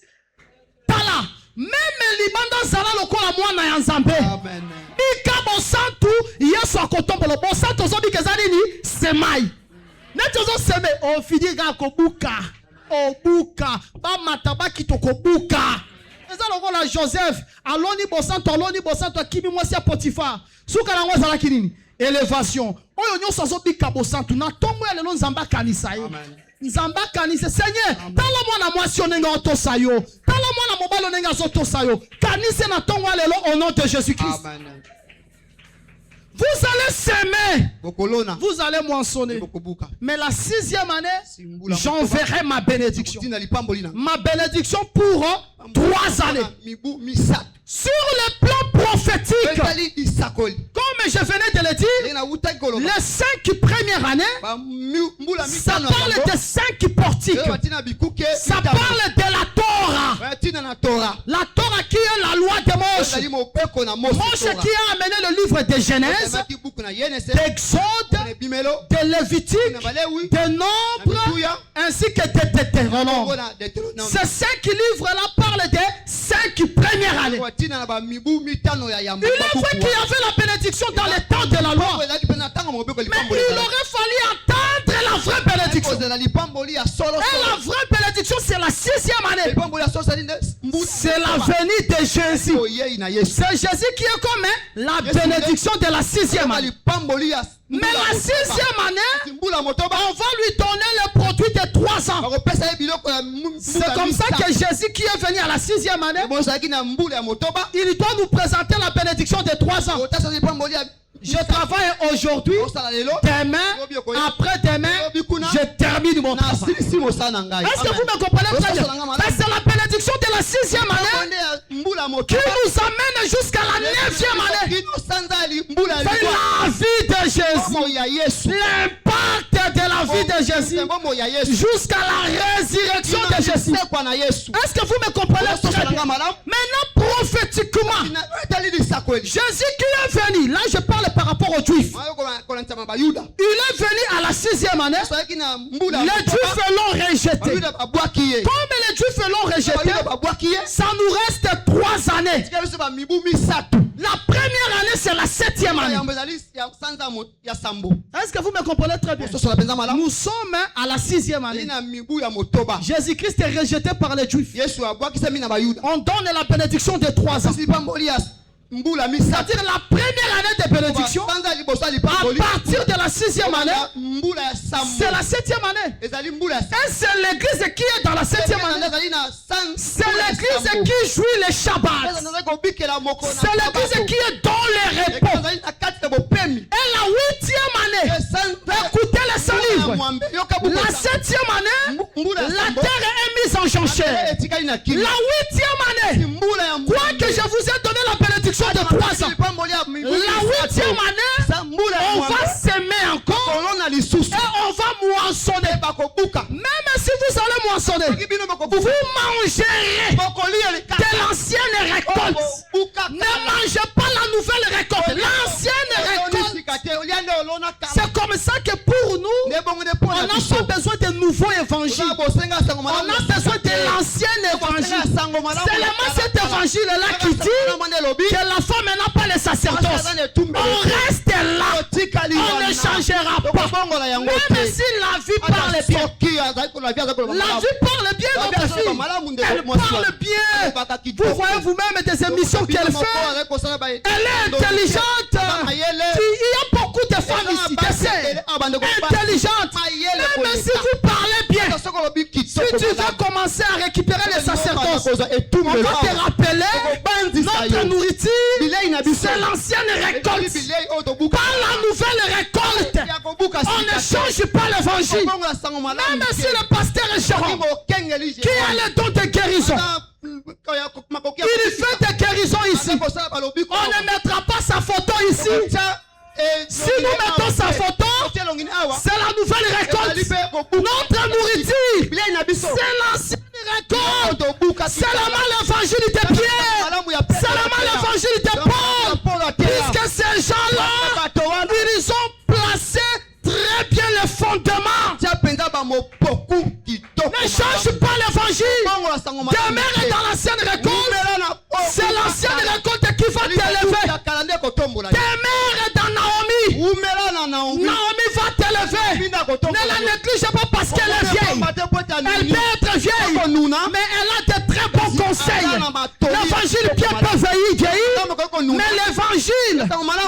Tala, même libanda zala lokola mwana ya nzambe. Amen. Bika bosantu Yesu akotombolo bosantu zo bikezali ni semai. Neto seme o fidiga kobuka obuka ba mataba kitokobuka eza lokola Joseph aloni bosanto kimi mwasi ya Potiphar suka na ngwa zala kinini élévation oyo nyonso azobika bosanto na tongo ya lelo nzamba kanisa ye nzamba kanisa Seigneur tala mwana mwasi onenga otosa yo tala mwana mobalo onenga azotosa yo kanisa na tongo ya lelo au nom de Jésus-Christ. Amen. Vous allez s'aimer, vous allez moissonner. Mais la 6e année, j'enverrai ma bénédiction. Ma bénédiction pour 3 années. Sur le plan prophétique, comme je venais de le dire, les 5 premières années, ça parle de 5 portiques. Ça parle de la Torah. La Torah qui est la loi de Moïse. Moïse qui a amené le livre de Genèse, d'Exode, de Lévitique, de Nombre, ainsi que de Deutéronome. Ces 5 livres-là parlent de année. Il est vrai qu'il y avait la bénédiction dans les temps de la loi. Mais il aurait fallu attendre la vraie bénédiction. Et la vraie bénédiction, c'est la 6e année. C'est la venue de Jésus. C'est Jésus qui est comme la bénédiction de la 6e année. Mais la 6e année, on va lui donner le produit de 3 ans. C'est comme ça que Jésus qui est venu à la 6e année, il doit nous présenter la bénédiction de 3 ans. Je travaille aujourd'hui, demain, après-demain, je termine mon travail. Est-ce que vous me comprenez très bien? C'est la bénédiction de la 6e année qui nous amène jusqu'à la 9e année. C'est la vie de Jésus. L'impact de la vie de Jésus jusqu'à la résurrection de Jésus. Est-ce que vous me comprenez très bien? Maintenant, prophétiquement, Jésus qui est venu, là je parle par rapport aux Juifs. Il est venu à la 6e année. Les Juifs l'ont rejeté. Comme les Juifs l'ont rejeté, ça nous reste 3 années. La première année, c'est la 7e année. Est-ce que vous me comprenez très bien? Nous sommes à la 6e année. Jésus-Christ est rejeté par les Juifs. On donne la bénédiction de 3 ans. C'est-à-dire la première année de bénédiction, à partir de la 6e année, c'est la 7e année. Et c'est l'église qui est dans la 7e année. C'est l'église qui jouit les Shabbats. C'est l'église qui est dans les repos. Et la 8e année, écoutez les 100 livres. La 7e année, la terre est mise en jonchère. La 8e année, quoi que je vous ai donné la bénédiction de 3 ans. La 8e année, on va s'aimer encore et on va moissonner. Même si vous allez moissonner, vous mangerez de l'ancienne récolte. Ne mangez pas la nouvelle récolte. L'ancienne récolte. C'est comme ça que pour nous, on n'a pas besoin de nouveaux évangiles. On a besoin de l'ancien évangile. C'est seulement cet évangile-là qui dit que la femme n'a pas le sacerdoce. On reste là. On ne changera pas. Même si la vie parle bien. La vie parle bien, notre fille. Elle parle bien. Vous voyez vous-même des émissions qu'elle fait. Elle est intelligente. Il y a beaucoup de femmes ici, des sœurs intelligentes. Même si vous parlez bien, si tu vas commencer à récupérer les sacerdoces, on va te rappeler notre nourriture, c'est l'ancienne récolte. Pas la nouvelle récolte. On ne change pas l'évangile. Même si le pasteur est gérant, qui a le don de guérison, il fait des guérisons ici. On ne mettra pas sa photo ici. Si nous mettons sa photo, c'est la nouvelle récolte. Notre nourriture, c'est l'ancienne récolte. C'est seulement l'évangile de Pierre. C'est seulement l'évangile de Paul. Puisque ces gens-là, ils ont placé très bien le fondement. Ne change pas l'évangile. Demeure dans l'ancienne récolte. C'est l'ancienne récolte qui va t'élever. Demeure dans Naomi. Naomi va t'élever. Ne la néglige pas parce qu'elle est vieille. Elle peut être vieille, mais elle a de très bons conseils. L'évangile bien peut vieillir, mais l'évangile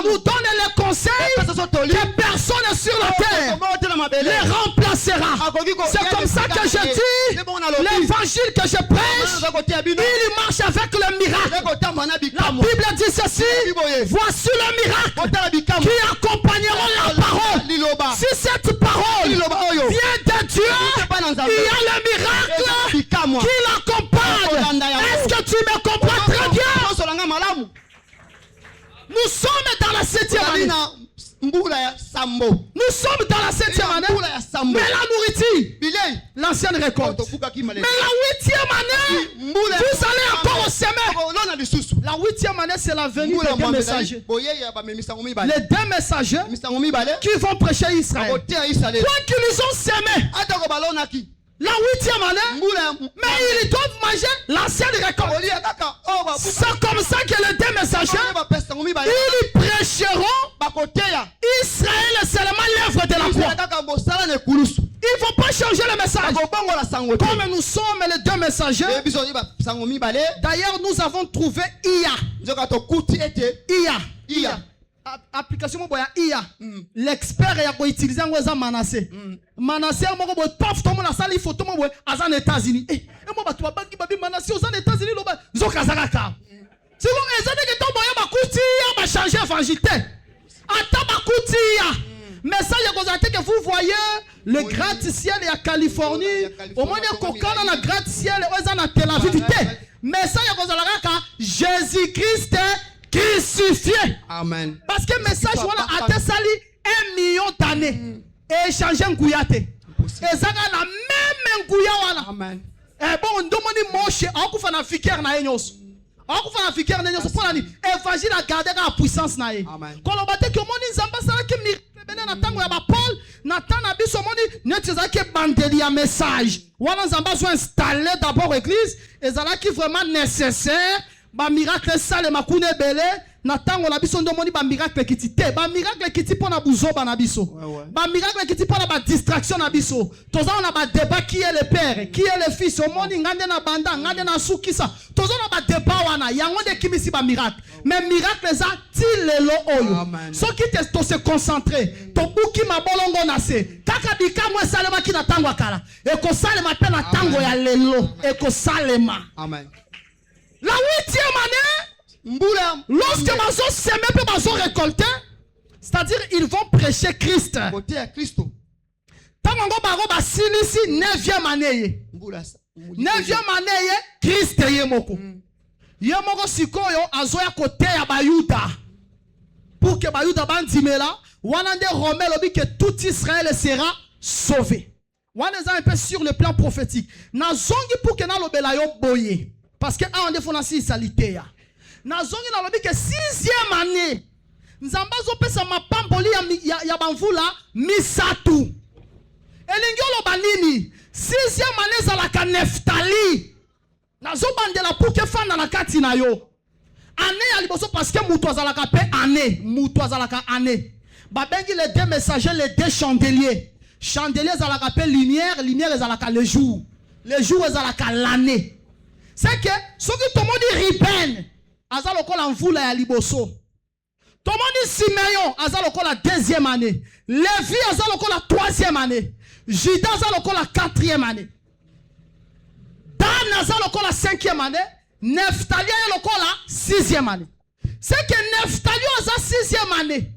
nous donne les conseils que personne sur la terre les remplacera. C'est comme ça que je dis, l'évangile que je prêche, il marche avec le miracle. La Bible dit ceci, voici le miracle qui accompagneront la parole. Si cette parole vient de Dieu, il y a le miracle qui l'accompagne. Est-ce que tu me comprends très bien? Nous sommes dans la 7e année. Nous sommes dans la 7e année. Mais la nourriture, l'ancienne récolte. Mais la 8e année, vous allez encore semer. La 8e année, c'est la venue des 2 messagers. Les 2 messagers qui vont prêcher Israël. Quoi qu'ils ont semé, la 8e année, mais ils doivent manger l'ancienne récolte. C'est comme Comme nous sommes les deux messagers, d'ailleurs nous avons trouvé IA. Application IA. L'expert est utilisé en Manassé. Manassé a moko boy paf tout le monde a sali photo mo boy aux États-Unis. Et moi ba tu ba bangi Manassé aux États-Unis lo ba zoka zakaka. Si vous ezade que ton boy ba kuti ya ba changer évangile. Ata ba kuti ya. Mais ça y a que vous voyez le gratte-ciel et à Californie. Au moins il y a kokana na gratte-ciel et na Tel Aviv. Mais ça y a que Jésus-Christ crucifié.
Amen.
Parce que le message voilà a été sali 1 million d'années et échangé en Gouyate. Et ça a la même Gouya.
Amen.
Et bon, on demande moche, on coupe na fiker na enyos. On coupe na fiker na enyos pour la évangile a garder la puissance na e. Quand on batte que moni nzamba sala que bene na tango ya ba Paul na tana biso moni netza ke bandeli ya message. Wala nzamba so installer d'abord église et ça là qui vraiment nécessaire. Ba miracle sale makune belé na tango na biso ndo moni ba miracle kitite ba miracle kiti pona buzoba na biso ba miracle kiti pona ba distraction na biso toza na ba débat qui est le père qui est le fils au moni ngande na banda ngande na sukisa toza na ba débat wana yango de kimisi ba miracle mais miracle za ti lelo oyo so ki te to se concentrer to buki mabolongo na se kaka bikamwe salema ki na tango akala e ko salema pe na tango ya lelo e ko salema. Amen. La 8e année, lorsque Mazo s'aimait et Mazo récoltait, c'est-à-dire ils vont prêcher Christ. Tango baro ba silisi 9e année. 9e année, Christ yemoko. Yemoko sikoyo azoya kote ya bayuda. Pour que bayuda bandimela, wanande Romain lobi que tout Israël sera sauvé. Waneza un peu sur le plan prophétique. Na zongi pour que na lobela yo boye. Parce que on défend la salité ya. Na zongi na lobi que 6e année. Nzamba zo pesa mapamboli ya banvula misatu. Elingi loba nini? 6e année za la Neftali. Na zo bandela pour que fanda na kati na yo. Année ya liboso parce que mutu azalaka pe année, mutu azalaka année. Ba bengi les deux messagers, les deux chandeliers. Chandelier azalaka pe lumière, lumière azalaka le jour. Le jour azalaka l'année. C'est que ce qui tout le monde ripen, azaloko la mvula ya liboso. Tout le monde Simeon, azaloko la 2e année. Lévi azaloko la 3e année. Judas azaloko la 4e année. Dan azaloko la 5e année. Neftali azaloko la 6e année. C'est que Neftali aza 6e année.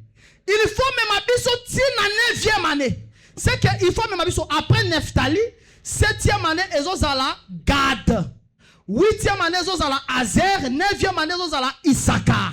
Il faut même abiso tina 9e année. C'est que il faut même abiso après Neftali 7e année ezozala Gad. 8e année ezozala Azer, 9e année ezozala Issachar.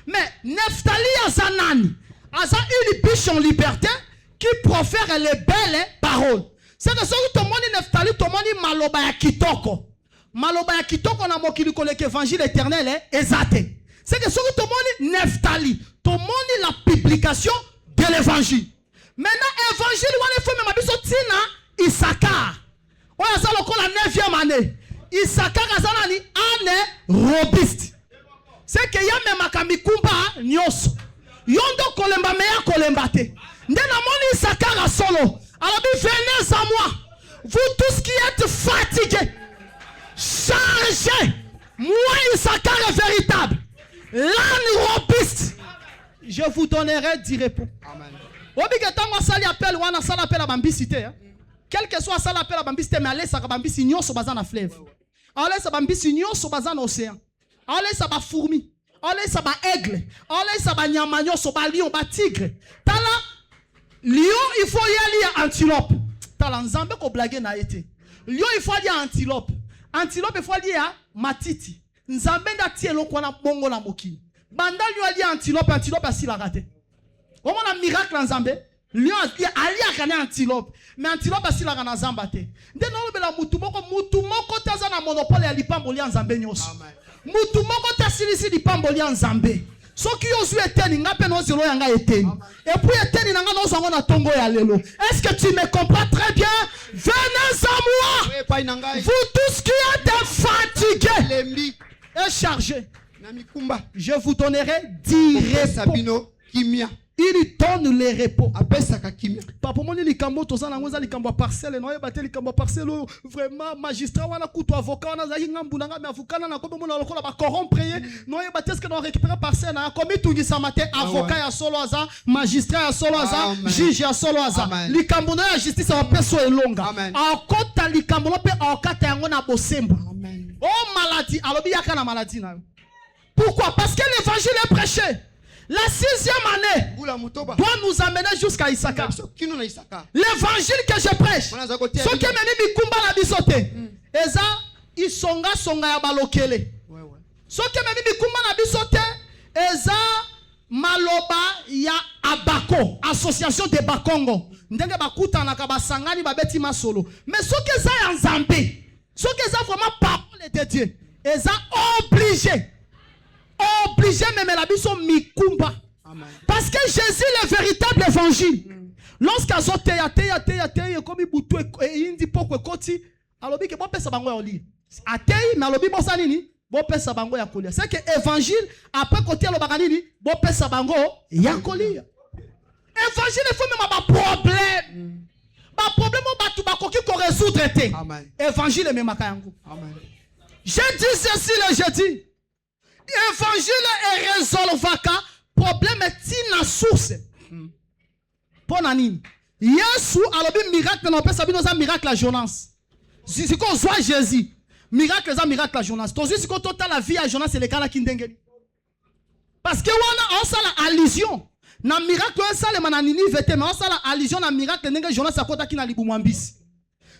Mais Neftali azanani, aza une biche en liberté qui profère les belles paroles. C'est que ce que tout le monde Neftali, tout le monde maloba ya kitoko. Maloba ya kitoko na mokili koleke évangile éternel est ezate. C'est que ce que tout le monde Neftali, tout le monde la publication de l'évangile. Maintenant évangile wana faut même abiso tina Issachar. Oya aza lokola 9e année. Issachar azanani ane robuste. C'est que ya même akamikumba nyoso. Yondo kolemba meya kolemba te. Ndena moni Issachar a solo. Alors venez à moi. Vous tous qui êtes fatigués, chargés. Moi Issachar est véritable. L'âne robuste. Je vous donnerai du repos. Amen. Obigetango sali appel wana sala appel à bambisité. Quel que soit ça l'appel à bambisité, mais allez ça bambisi nyoso bazana fleuve. Allez ça bambisi nyoso bazana océan. Allez ça ba fourmi. Allez ça ba aigle. Allez ça ba nyama nyoso ba lion ba tigre. Tala lion il faut y aller à antilope. Tala nzambe ko blague na été. Lion il faut aller à antilope. Antilope il faut aller à matiti. Nzambe nda tielo kwa na bongo la mokili. Banda lion ali à antilope, antilope asila raté. On a un miracle en Zambé. Lion ali a gagné antilope. Mais antilope asila gana zambate. Dès non bela mutu moko taza na monopole ya lipamboli en Zambé nyos. Mutu moko tasilisi lipamboli en Zambé. So ki yozu eteni ngape no zelo yanga eteni. Et puis eteni nanga no zongo na tongo ya lelo. Est-ce que tu me comprends très bien? Venez à moi. Vous tous qui êtes fatigués et chargés. Je vous donnerai 10 repos. Il donne les repos.
apesaka kimia.
Papa moni likambo toza na ngoza likambo parcelle no yeba te likambo parcelle vraiment magistrat wana kuto avocat wana za ngambu na ngame avocat na ko mona lokola ba corrompre no yeba te ce que no récupérer parcelle na komi tungisa mate avocat ya solo aza magistrat ya solo aza juge ya solo aza likambo na justice ya peso elonga akota likambo no pe akata yango na bosembo. Oh maladie alobi yaka na maladie na. Pourquoi? Parce que l'évangile est prêché. La 6e année doit nous amener jusqu'à Isaka. L'évangile que je prêche, ce qui est mikumba la bisote, eza isonga songa ya balokele. Ce qui est mikumba la bisote, eza maloba ya abako, association de Bakongo. Ndenge bakuta na kabasangani babeti masolo. Mais ce qui est en Zambie, ce qui est vraiment parole de Dieu, eza obligé. Obligé même la biso mikumba. Parce que Jésus est le véritable évangile. Lorsqu'azo teya comme ibutu et indi poko koti, alobi ke bo pesa bango ya oli. Atei mais alobi bosa nini? Bo pesa bango ya kolia. C'est que évangile après côté alobaka nini? Bo pesa bango ya kolia. Évangile il faut même ba problème. Ba problème batu bakoki ko résoudre te. Évangile me makayango. Amen. Je dis ceci le jeudi. Évangile est résolvaka problème est na source. Pour nani? Yesu alobi miracle na pesa bino za miracle à Jonas. Si ko soit Jésus. Miracle za miracle à Jonas. To si ko total la vie à Jonas c'est le cas la kindengeli. Parce que wana on sala allusion na miracle on sala mananini vete mais on sala allusion na miracle ndenge Jonas akota kina libumwambisi.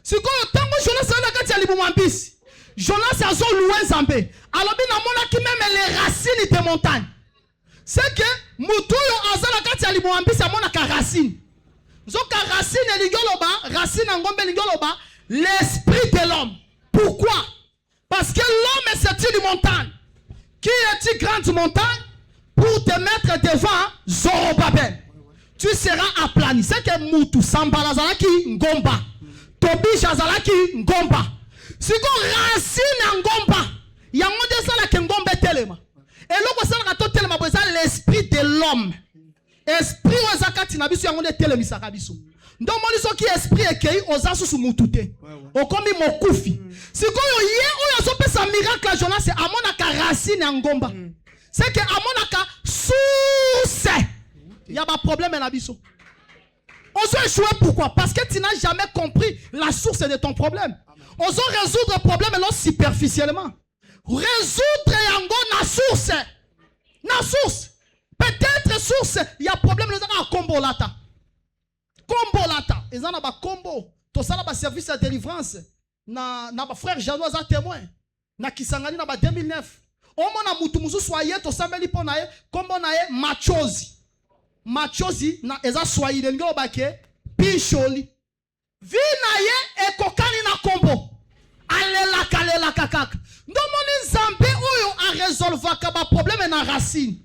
Si ko tango Jonas na kati ya libumwambisi. Jonas a zo loué Zambé. Alors bien amona qui même les racines des montagnes. C'est que mutuyo azala kati ali moambi sa mona ka racine. Zoka racine ligoloba, racine ngombe ligoloba, l'esprit de l'homme. Pourquoi? Parce que l'homme est une montagne. Qui est une grande montagne pour te mettre devant Zorobabel. Tu seras aplani. C'est que mutu sambala zalaki ngomba. Tobisha zalaki ngomba. Si on racine ngomba, yango de sala ke ngombe telema. Et loko sala ka telema bo l'esprit de l'homme. Esprit ozakati na biso yango de telema saka biso. Donc moni so ki esprit ekei ozasu su mutute. Okomi mokufi. Si ko yo ye o yaso pesa miracle à Jonas amona ka racine ngomba. C'est que amona ka source. Il y a pas problème na biso. On se échouer pourquoi? Parce que tu n'as jamais compris la source de ton problème. On se résoudre le problème alors superficiellement. Résoudre yango na source. Na source. Peut-être source, il y a problème à combo lata. Combo lata. Ils ont ba combo. Tout ça ba service de délivrance. Na ba frère Janois a témoin. Na Kisangani na ba 2009. On mona mutu musu soye to sameli pona ye combo na ye machozi. Machozi na eza soye ngo ba ke pincholi. Vina ye ekokani na kombo. Alela kakak. Ndomoni Zambé oyo a résolva ka ba problème na racine.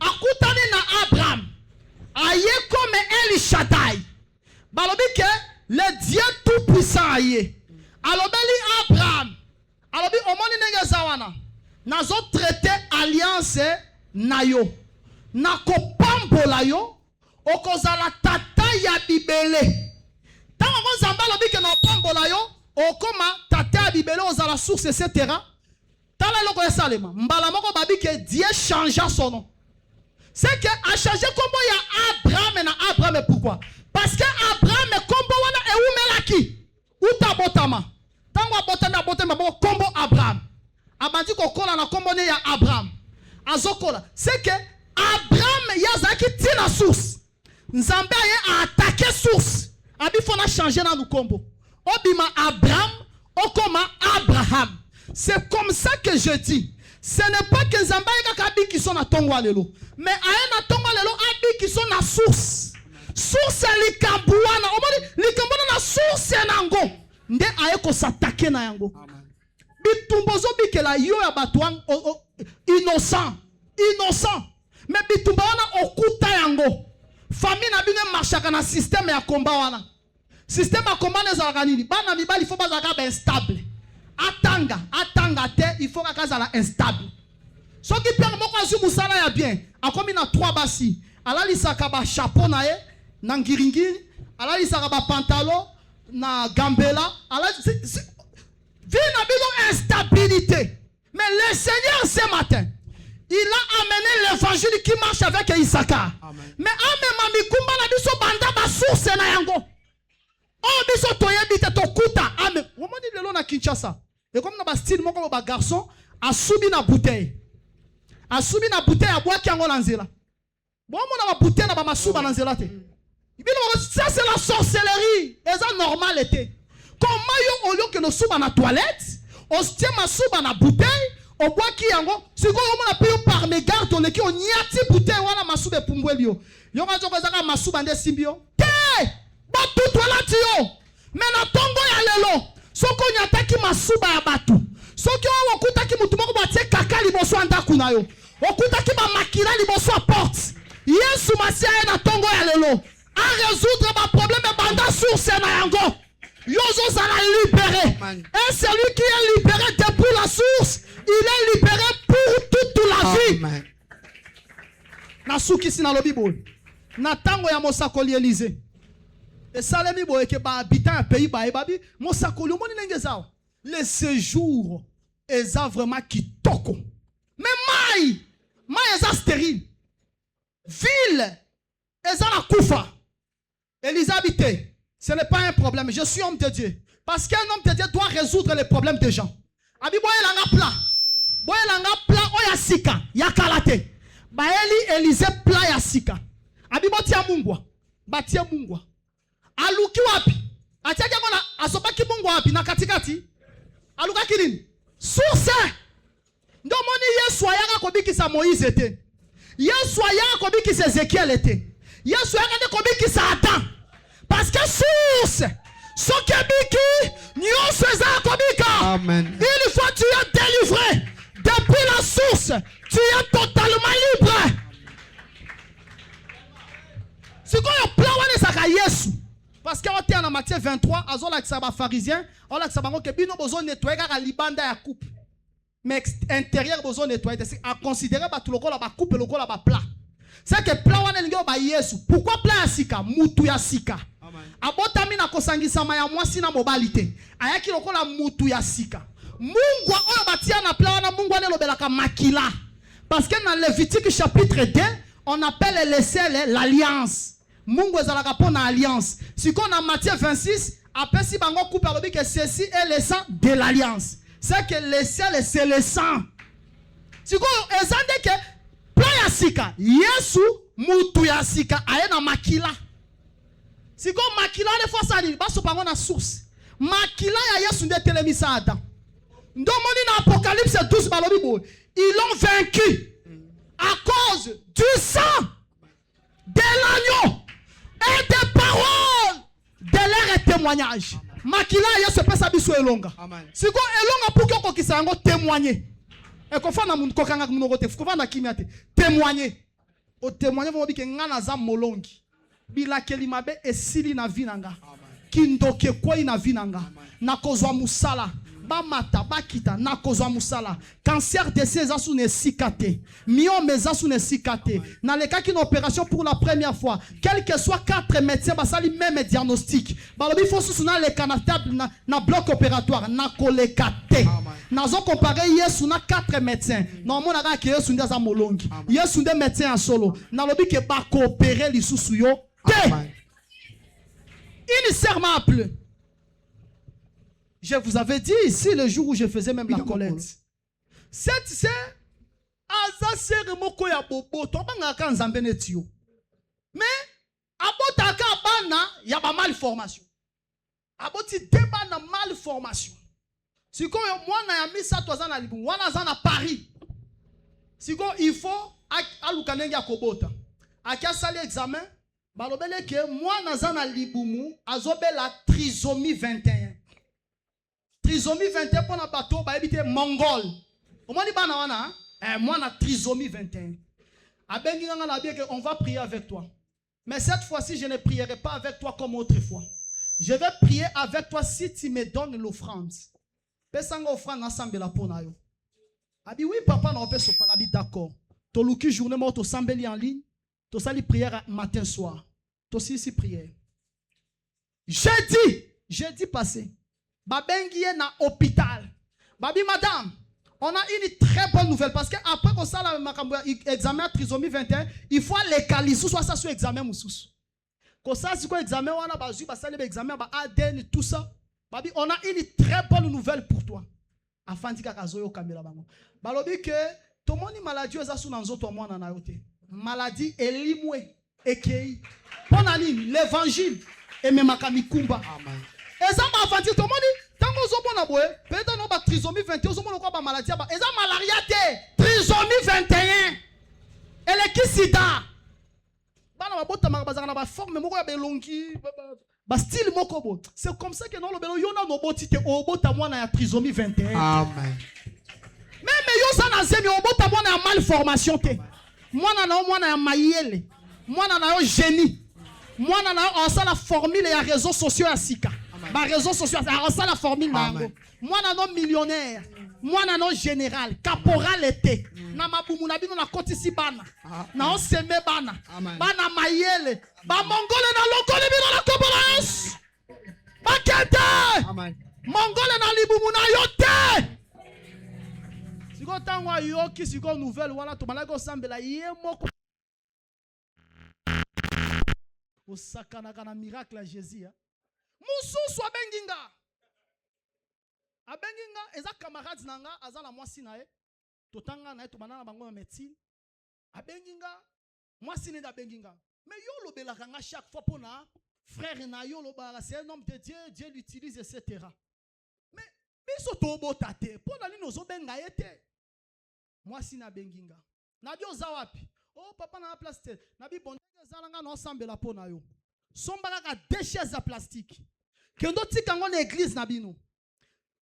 Akutani na Abraham. Aye comme El Shaddai. Balobi ke le Dieu tout puissant aye. Alobeli Abraham. Alobi omoni nenge zawana. Nazo traité alliance na yo. Na kopambola yo okozala tata ya bibele. Tango Zamba lobi ke na pambola yo okoma tata ya bibele ozala source etc. Tala loko ya salema mbala moko babi ke Dieu changea son nom. C'est que a changé combo ya Abraham na Abraham pourquoi? Parce que Abraham combo wana e umelaki. Uta botama. Tango botama combo Abraham. Abandi ko kola na combo ne ya Abraham. Azokola. C'est que Abraham yazaki tina source. Nzambe a attaqué source. Abi fona changer dans le combo. Obima Abraham, okoma Abraham. C'est comme ça que je dis. Ce n'est pas que Nzambe kabi qui sont à tongwa lelo, mais a na tongwa lelo abi qui sont na source. Source likambuana. Omoni likambuana na source nango. Nde aye ko s'attaquer na yango. Bitumbozo bikela yo ya batwang innocent. Innocent. Mais bitumba wana okuta yango. Famille na bine marchaka na système ya combat wana. Système ya combat nezalaka nini? Bana mibali faut bazaka ba instable. Atanga te, il faut ka zala instable. Soki père moko azu musala ya bien, akomi na 3 basi. alalisaka ba chapeau na ye na ngiringiri, alalisaka ba pantalon na gambela, vie na biso instabilité. Mais le Seigneur ce matin, il a amené l'évangile qui marche avec Issachar. Mais amema mikumba na biso banda ba source na yango. Oh biso toyebi te tokuta. Amen. Omoni lelo na Kinshasa. Et comme na ba style moko ba garçon asubi na bouteille. Asubi na bouteille ya boaki yango na nzela. Bon mona ba bouteille na ba masuba na nzela te. Ça c'est la sorcellerie. Et ça normal était. Comment yo olio que no suba na toilette, on tient ma suba na bouteille, on boit qui yango, c'est quoi on a payé par mes gardes on qui on nyati bouteille wala masuba pumbwelio. Yo nga zoko zaka masuba nde simbio. Te! Batu toilette yo. Mais na tongo ya lelo, soko nyataki masuba ya batu. Soki o okutaki mutu moko batie kaka liboso andaku na yo. Okutaki ba makila liboso a porte. Yesu masia na tongo ya lelo. À résoudre ma problème et banda sur Sénayango. Yozo sera libéré. Et celui qui est libéré depuis la source, il est libéré pour toute la vie. Na souki si na lobi boy. Na tango ya mosakoli Élysée. Et salemi boy ke ba habitant un pays ba ebabi mosakoli omoni nenge zao. Le séjour eza vraiment kitoko. Mais mai eza stérile. Ville eza na kufa. Élisabeth, ce n'est pas un problème. Je suis homme de Dieu. Parce qu'un homme de Dieu doit résoudre les problèmes des gens. Abi boye langa pla. Boye langa pla oya sika. Ya kalate. Ba Élysée pla ya sika. Abi botia mungwa. Batia mungwa. Aluki wapi. Atiaki ngona asobaki mungwa wapi na katikati. Aluka kilini. Source. Ndo moni Yesu ayaka kobikisa Moïse était. Yesu ayaka kobikisa Ézéchiel était. Yesu ayaka kobikisa Adam. Parce que source, ce qui est biki, nous faisons kobika.
Amen.
Une fois tu es délivré, depuis la source, tu es totalement libre. C'est quoi le plan de Saka Yesu? Parce que on est en Matthieu 23, à Zola Ksaba pharisien, on a Ksaba que bino besoin nettoyer la libanda ya coupe. Mais intérieur besoin nettoyer, c'est à considérer ba tout le la coupe le la ba plat. C'est que plan wana lingo ba Yesu. Pourquoi plan ya sika? Mutu ya sika. Abotami na kosangisa ya mwasi na mobilité. Ayaki lokola mutu ya sika. Mungwa oyo batia na plan wana mungwa ne lobelaka makila. Parce que dans Lévitique chapitre 2, on appelle les sels l'alliance. Mungwa ezalaka pona alliance. Si qu'on a Matthieu 26, après si bango coupe alobi que ceci est le sang de l'alliance. C'est que le sel c'est le sang. Si qu'on ezande que plan ya sika, Yesu mutu ya sika ayena makila. Si go makila de fois ça dit, baso pango na source. Makila ya Yesu nde telemisa Adam. Ndo moni na Apocalypse 12 balobi bo. Ils l'ont vaincu à cause du sang de l'agneau et des paroles de leur témoignage. Makila ya Yesu pesa biso elonga. Si go elonga pour que kokisa yango témoigner. E ko fana mun kokanga munoko te, ko fana kimia te. Témoigner. O témoigner vont dire que ngana za molongi. Bila kelimabe esili na vinanga. Kindoke koi na vinanga. Na kozwa musala. Ba mata, ba kita, na kozwa musala. Cancer de ces asu ne sikate. Myome asu ne sikate. Na le cas qu'une opération pour la première fois. Quel que soit 4 médecins, basali même diagnostic. Balobi faut sous na le canatable na bloc opératoire. Na kolekate. Nazo comparer Yesu na 4 médecins. Normalement na ka Yesu ndia za molongi. Yesu nde médecin en solo. Na lobi ke ba coopérer lisusu yo. Initialement, je vous avais dit ici le jour où je faisais même la collecte. Cette c'est Azasere moko ya bobo to bangaka nzambe netio. Mais abotaka bana ya ba malformation. Aboti deba na malformation. Siko mwana ya misa toza na libu, wana za na Paris. Siko il faut alukanengi akobota. Akia sali examen balobele ke mwana za na libumu azobela trisomie 21. Trisomie 21 pour na bateau ba ebite mongol. Omoni bana wana mwana trisomie 21. Abengi nganga na bien que on va prier avec toi. Mais cette fois-ci je ne prierai pas avec toi comme autrefois. Je vais prier avec toi si tu me donnes l'offrande. Pesanga offrande ensemble la pona yo. Abi oui papa na opé sofana bi d'accord. To luki journée mo to sambeli en ligne. Tu as prière matin soir. Tu as ici prière. Jeudi passé. Babengi est na hôpital. Babi madame, on a une très bonne nouvelle parce que après qu'on s'en examen trisomie 21, il faut localiser soit ça sur examen moussous. Quand ça c'est quoi examen on a bazu ba sale examen ba ADN tout ça. Babi on a une très bonne nouvelle pour toi. Afin de kazoyo kamera bango. Balobi que tout le monde maladie eza sous nanzo to mwana na yote. Maladie elimwe ekei. Ponani l'évangile et même akamikumba. Amen. Et ça m'a fait dire tout le monde peut-être non ba trisomie 21 ozomona quoi ba maladie ba eza malaria te trisomie 21 elle qui sida bana mabota mabazana ba forme moko ya belongi ba style moko bo c'est comme ça que non lo belo yona no boti te obota mwana ya trisomie 21 amen même yo ça na zemi obota mwana ya malformation te mwana ya mayele mwana na yo génie mwana na yo ça la formule ya réseaux sociaux ya sika. Ba réseaux sociaux, ça la formule nango. Moi non millionnaire, moi non général, caporal était. Na mabumu na bino na kotisi bana. Na on seme bana. Bana mayele, ba mongole na lokole bino na kobolans. Ba kente. Amen. Mongole na libumu na yote. Siko tangwa yoki siko nouvelle wala to malako sambela ye moko. O sakana kana miracle à Jésus. Mususu abenginga. Abenginga eza camarades nanga azala mwasi nae. Totanga nae to banana bango médecine. Abenginga mwasi ne da benginga. Mais yo lobela kanga chaque fois pona frère na yo lobala c'est un homme de Dieu, Dieu l'utilise etc. Mais biso to botate pona lino zo benga ete. Mwasi na benginga. Na bio za wapi? Oh papa na place te. Na bi bondenge zalanga no sambela pona yo. Sombaka ka déchets à plastique. Kendo tika ngone église na bino.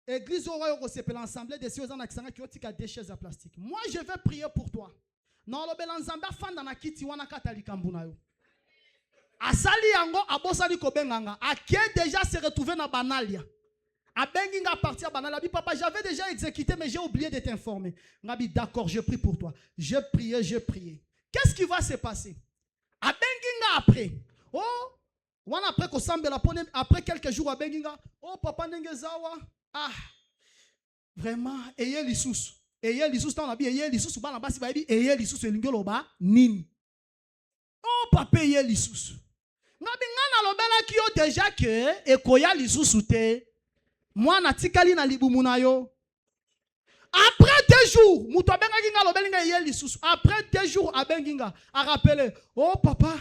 Église au royaume c'est l'ensemble des choses en accent qui ont tika déchets à plastique. Moi je vais prier pour toi. Non lo belanzamba fanda na kiti wana katalika mbuna yo. Asali yango abosali ko benganga. Aké déjà se retrouver na banalia. A benginga partir banalia bi papa j'avais déjà exécuté mais j'ai oublié de t'informer. Ngabi d'accord, je prie pour toi. J'ai prié. Qu'est-ce qui va se passer? A benginga après. Oh, wana après ko sambela pone après quelques jours à benginga. Oh papa nengezawa. Ah. Vraiment eye lisusu. Eye lisusu ta na bi eye lisusu bana basi ba bi eye lisusu elingelo ba nini. Oh papa eye lisusu. Ngabi ngana lobela ki yo déjà que ekoya lisusu te. Moi na tikali na libumu na yo. Après 2 jours, muto benginga lobelinga eye lisusu. Après 2 jours à benginga a rappelé. Oh papa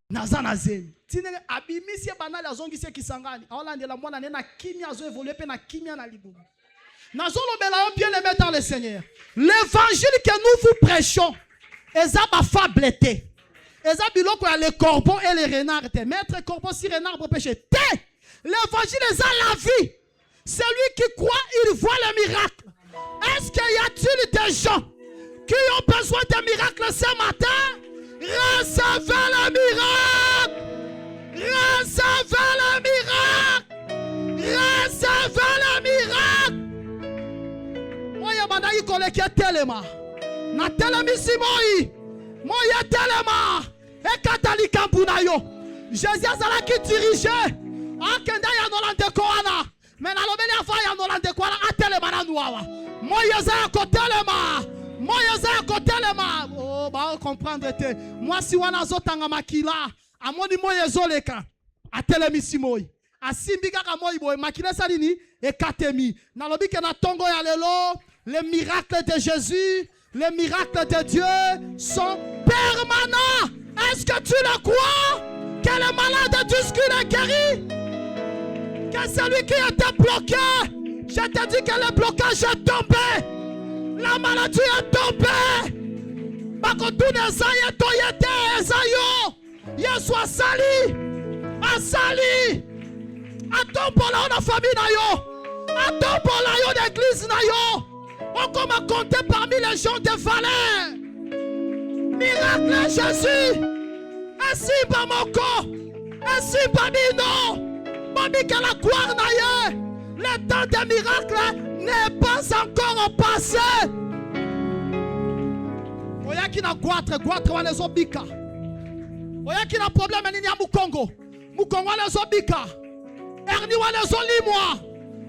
Nazana zen. Tinenge abimisi banali azongisi kisangani. Aolandela mwana na kimia azo évoluer pe na kimia na libumu. Nazolo bela bien aimé dans le Seigneur. L'évangile que nous vous prêchons, eza ba fableté. Eza biloko ya les corbeaux et les renards. Maître corbeau si renard pour pécher. L'évangile eza la vie. Celui qui croit, il voit le miracle. Est-ce qu'il y a-t-il des gens qui ont besoin de miracles ce matin? Recevez le miracle! Recevez le miracle! Recevez le miracle! Moi, je suis collègue telema. Na telemisi moi. Moi, je telema. Et katalika mpunayo. Jésus azala qui dirigeait. Akenda ya nolande koana. Mais na lobeli afa ya nolande koana atelema na nuawa. Moi, je suis telema. Moi, oh, bah, comprendre. Moi, si on a zotanga makila, a moni moye zoleka, a telemisi moi. A simbika ka moi boy, makila salini, et katemi. Na lobi ke na tongo ya lelo, les miracles de Jésus, les miracles de Dieu sont permanents. Est-ce que tu le crois? Que le malade du squil est guéri? Que celui qui était bloqué, je te dis que le blocage est tombé. La maladie est tombée. Bakotune zaye toyete ezayo. Yesu asali. Asali. Atombola na famille na yo. Atopolayo d'église nayo. On commence à compter parmi les gens de valeur. Miracle Jésus. Ainsi par mon corps. Ainsi par Mino. Mami que la gloire naye. Le temps des miracles n'est pas encore passé. Oya qui na goitre wana zobika. Oya qui na problème ni ya Mukongo. Mukongo wana zobika. Erni wana zolimwa.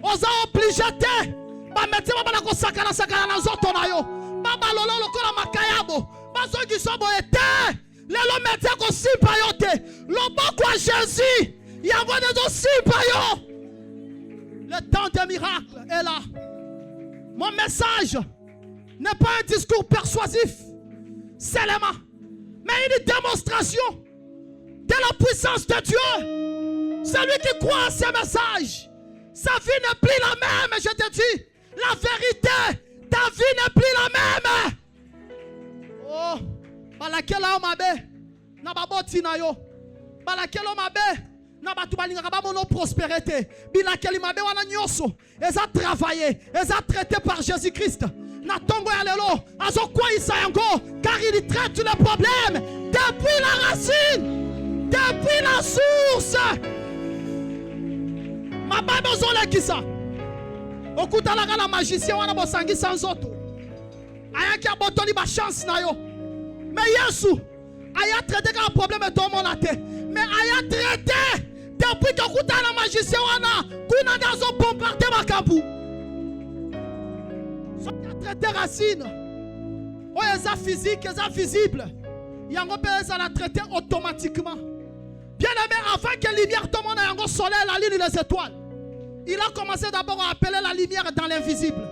Oza obligé te. Ba meti ba na ko sakana na zoto na yo. Ba balolo lokola makayabo. Ba so ki sobo ete. Lelo meti ko sipa yo te. Loboko a Jésus. Yavo ne zo sipa yo. Le temps des miracles est là. Mon message n'est pas un discours persuasif seulement, mais une démonstration de la puissance de Dieu. Celui qui croit à ces messages, sa vie n'est plus la même, je te dis. La vérité, ta vie n'est plus la même. Oh, balakela omabe, na baboti na yo. Balakela omabe, na batu balingaka ba mono prospérité. Bilakeli mabe wana nyoso, eza travaillé, eza traité par Jésus-Christ. Na tongo ya lelo, azo kwa isa yango, car il traite les problèmes depuis la racine, depuis la source. Ma Bible zole kisa. Okutalaka la magicien wana bosangi sans auto. Ayaki abotoli ba chance na yo. Mais Yesu aya traité ka problème to mona te. Mais aya traité depuis que okutala magicien wana kuna ngazo bombarder makambu. Traité racine. Oh, eza physique, eza visible. Yango pe eza la traité automatiquement. Bien aimé, avant que la lumière tombe dans le soleil, la lune et les étoiles, il a commencé d'abord à appeler la lumière dans l'invisible.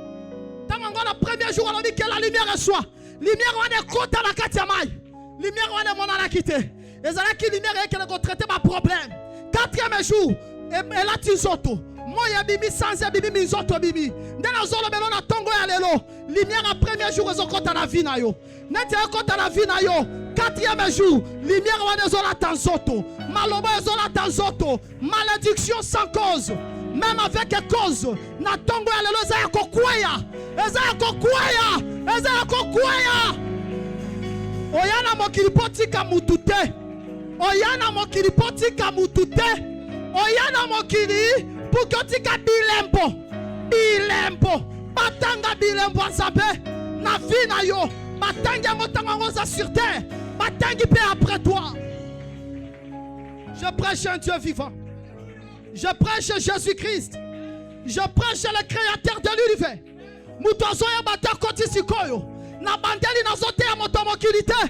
Tant que le premier jour, on a dit que la lumière soit. Lumière, on est contre la Katiamai. Lumière, on est mon à quitté. Et c'est là que la lumière est qu'elle a traité ma problème. Quatrième jour, elle a tisoto. Moi, il y a bibi sans bibi, misoto bibi. Dans la zone, on a tongo ya lelo. Lumière, à premier jour, ils ont compté la vie na yo. Net ya compté la vie na yo. Quatrième jour, lumière, on est la tanzoto. Maloba, ils ont la tanzoto. Malédiction sans cause. Même avec cause. Na tongo ya lelo, zaya kokwaya. Ezaya kokwaya. Ezaya kokwaya. Oyana mokilipoti kamutute. Oyana mokilipoti kamutute. Oyana mokili. Pour que tu aies bilembo, batanga bilembo ensemble, na vie na yo, batanga motanga rosa sur terre, batangi paix après toi. Je prêche un Dieu vivant. Je prêche Jésus-Christ. Je prêche le Créateur de l'univers. Mutozo ya bata koti sikoyo, na bandeli na zote ya motomokilite,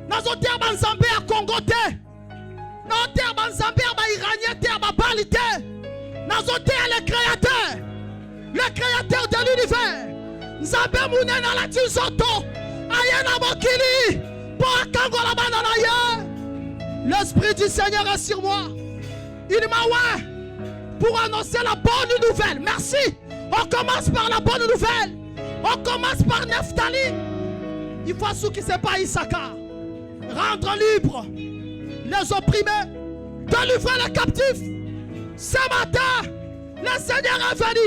na zote ya banzambe ya Congo te, na zote ya banzambe ya ba-Iranien te, ya ba-Bali te. Nazoté le créateur de l'univers. Nzambe mouné na la tizoto. Ayena mokili. Pour kangola banana. L'Esprit du Seigneur est sur moi. Il m'a oué pour annoncer la bonne nouvelle. Merci. On commence par la bonne nouvelle. On commence par Nephtali. Il faut ceux qui ne sont pas Issachar. Rendre libre les opprimés. Délivrer les captifs. Ce matin, le Seigneur est venu.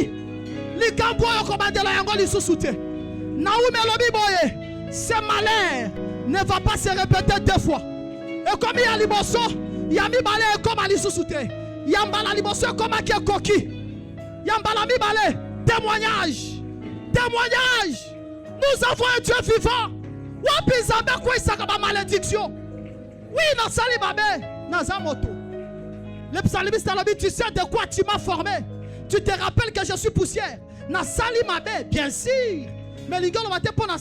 Les cambois ont commandé la yango li sousouté. Naoumi lobi boye. Ce malheur ne va pas se répéter deux fois. Et comme il y a liboso, il y a mi balé comme à li sousouté. Il y a mbala liboso comme à qui est coquille. Il y a mbala mi balé. Témoignage. Témoignage. Nous avons un Dieu vivant. Wapi zambe quoi ça comme malédiction. Oui, na sali babe, na zamoto. Le psalmiste a dit, tu sais de quoi tu m'as formé. Tu te rappelles que je suis poussière. Na sali mabe, bien sûr. Mais les gars, on va te prendre.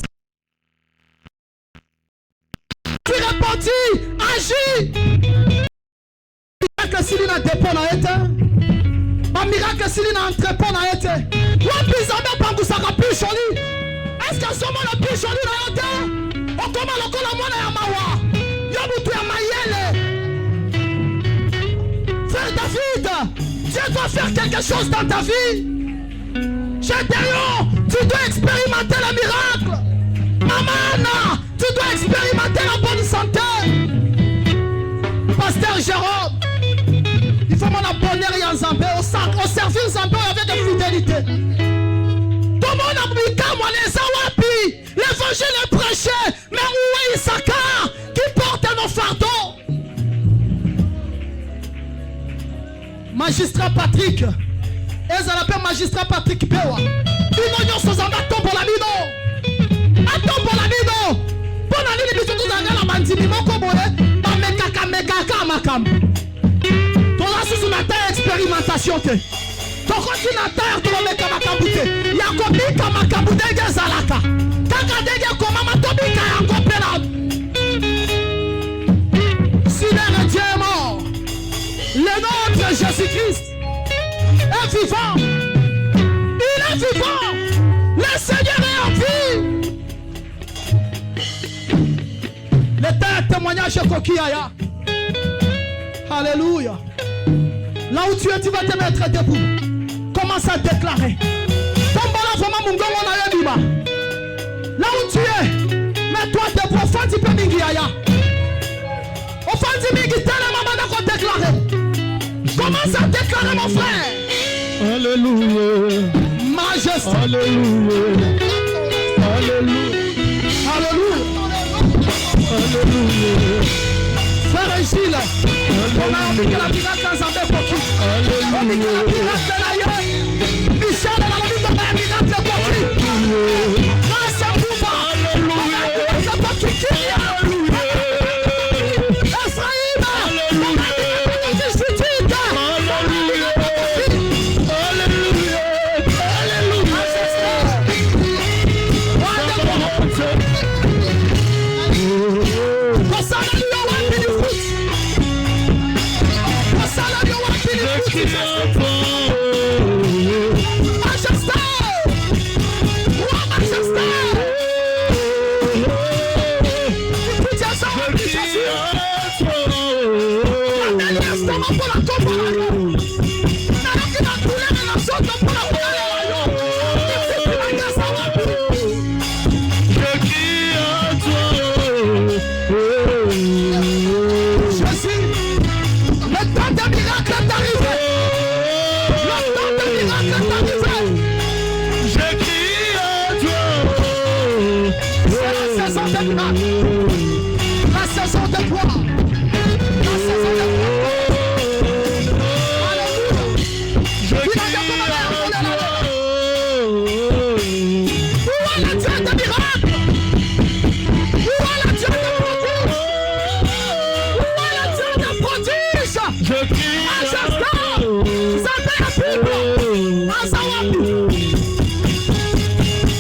Tu répondis, agis. Miracle s'il n'a dépôt na été. Ma miracle s'il n'a entrepôt na été. Wapi zambe pangu saka plus joli. Est-ce que ce monde est plus joli na été? On commence le col à moi na mawa. Yabutu ya mayele. Frère David, Dieu doit faire quelque chose dans ta vie. Gédéon, tu dois expérimenter le miracle. Maman, tu dois expérimenter la bonne santé. Pasteur Jérôme, il faut mon abonner à Nzambé, au service Nzambé avec fidélité. l'évangile est prêché, mais où est Issachar qui porte nos fardeaux? Magistrat Patrick, ils appellent magistrat Patrick Pewa. Ils n'ont pas de temps pour la bino. Attends pour la bino. Pour la ligne, ils sont tous dans la bandini. Mon coboye, pas mekaka makam. Ton assis sur ta expérimentation. Ton continentaire, ton meka makambute. Yakobika makambute gezalaka. Takadege komama tobika yakopela. Si le Dieu est mort, le nôtre Jésus-Christ est vivant. Il est vivant. Le Seigneur est en vie. L'état témoignage de Kokiaya. Alléluia. Là où tu es, tu vas te mettre debout. Commence à déclarer. Là où tu es, mets-toi debout. Offense peu mingiaya. Offense mingi tellement maman déclarer. Commence à déclarer mon frère.
Alléluia.
Majesté.
Alléluia. Alléluia.
Alléluia.
Alléluia.
Frère Gilles, on a envie que la miracle en Zambé pour qui? On dit que la miracle d'ailleurs. Michel, elle a envie de la miracle pour qui? Grâce à vous, on a pour qui qui y a? Ephraïm, on a dit que tu dis. Alléluia. Alléluia. La saison de gloire. La saison de gloire. Alléluia. Je où est le Dieu de miracle? Où est le Dieu de prodige? Où est le Dieu de prodige? Je crie à Jastar. Zambé à Bible. À Zawapi.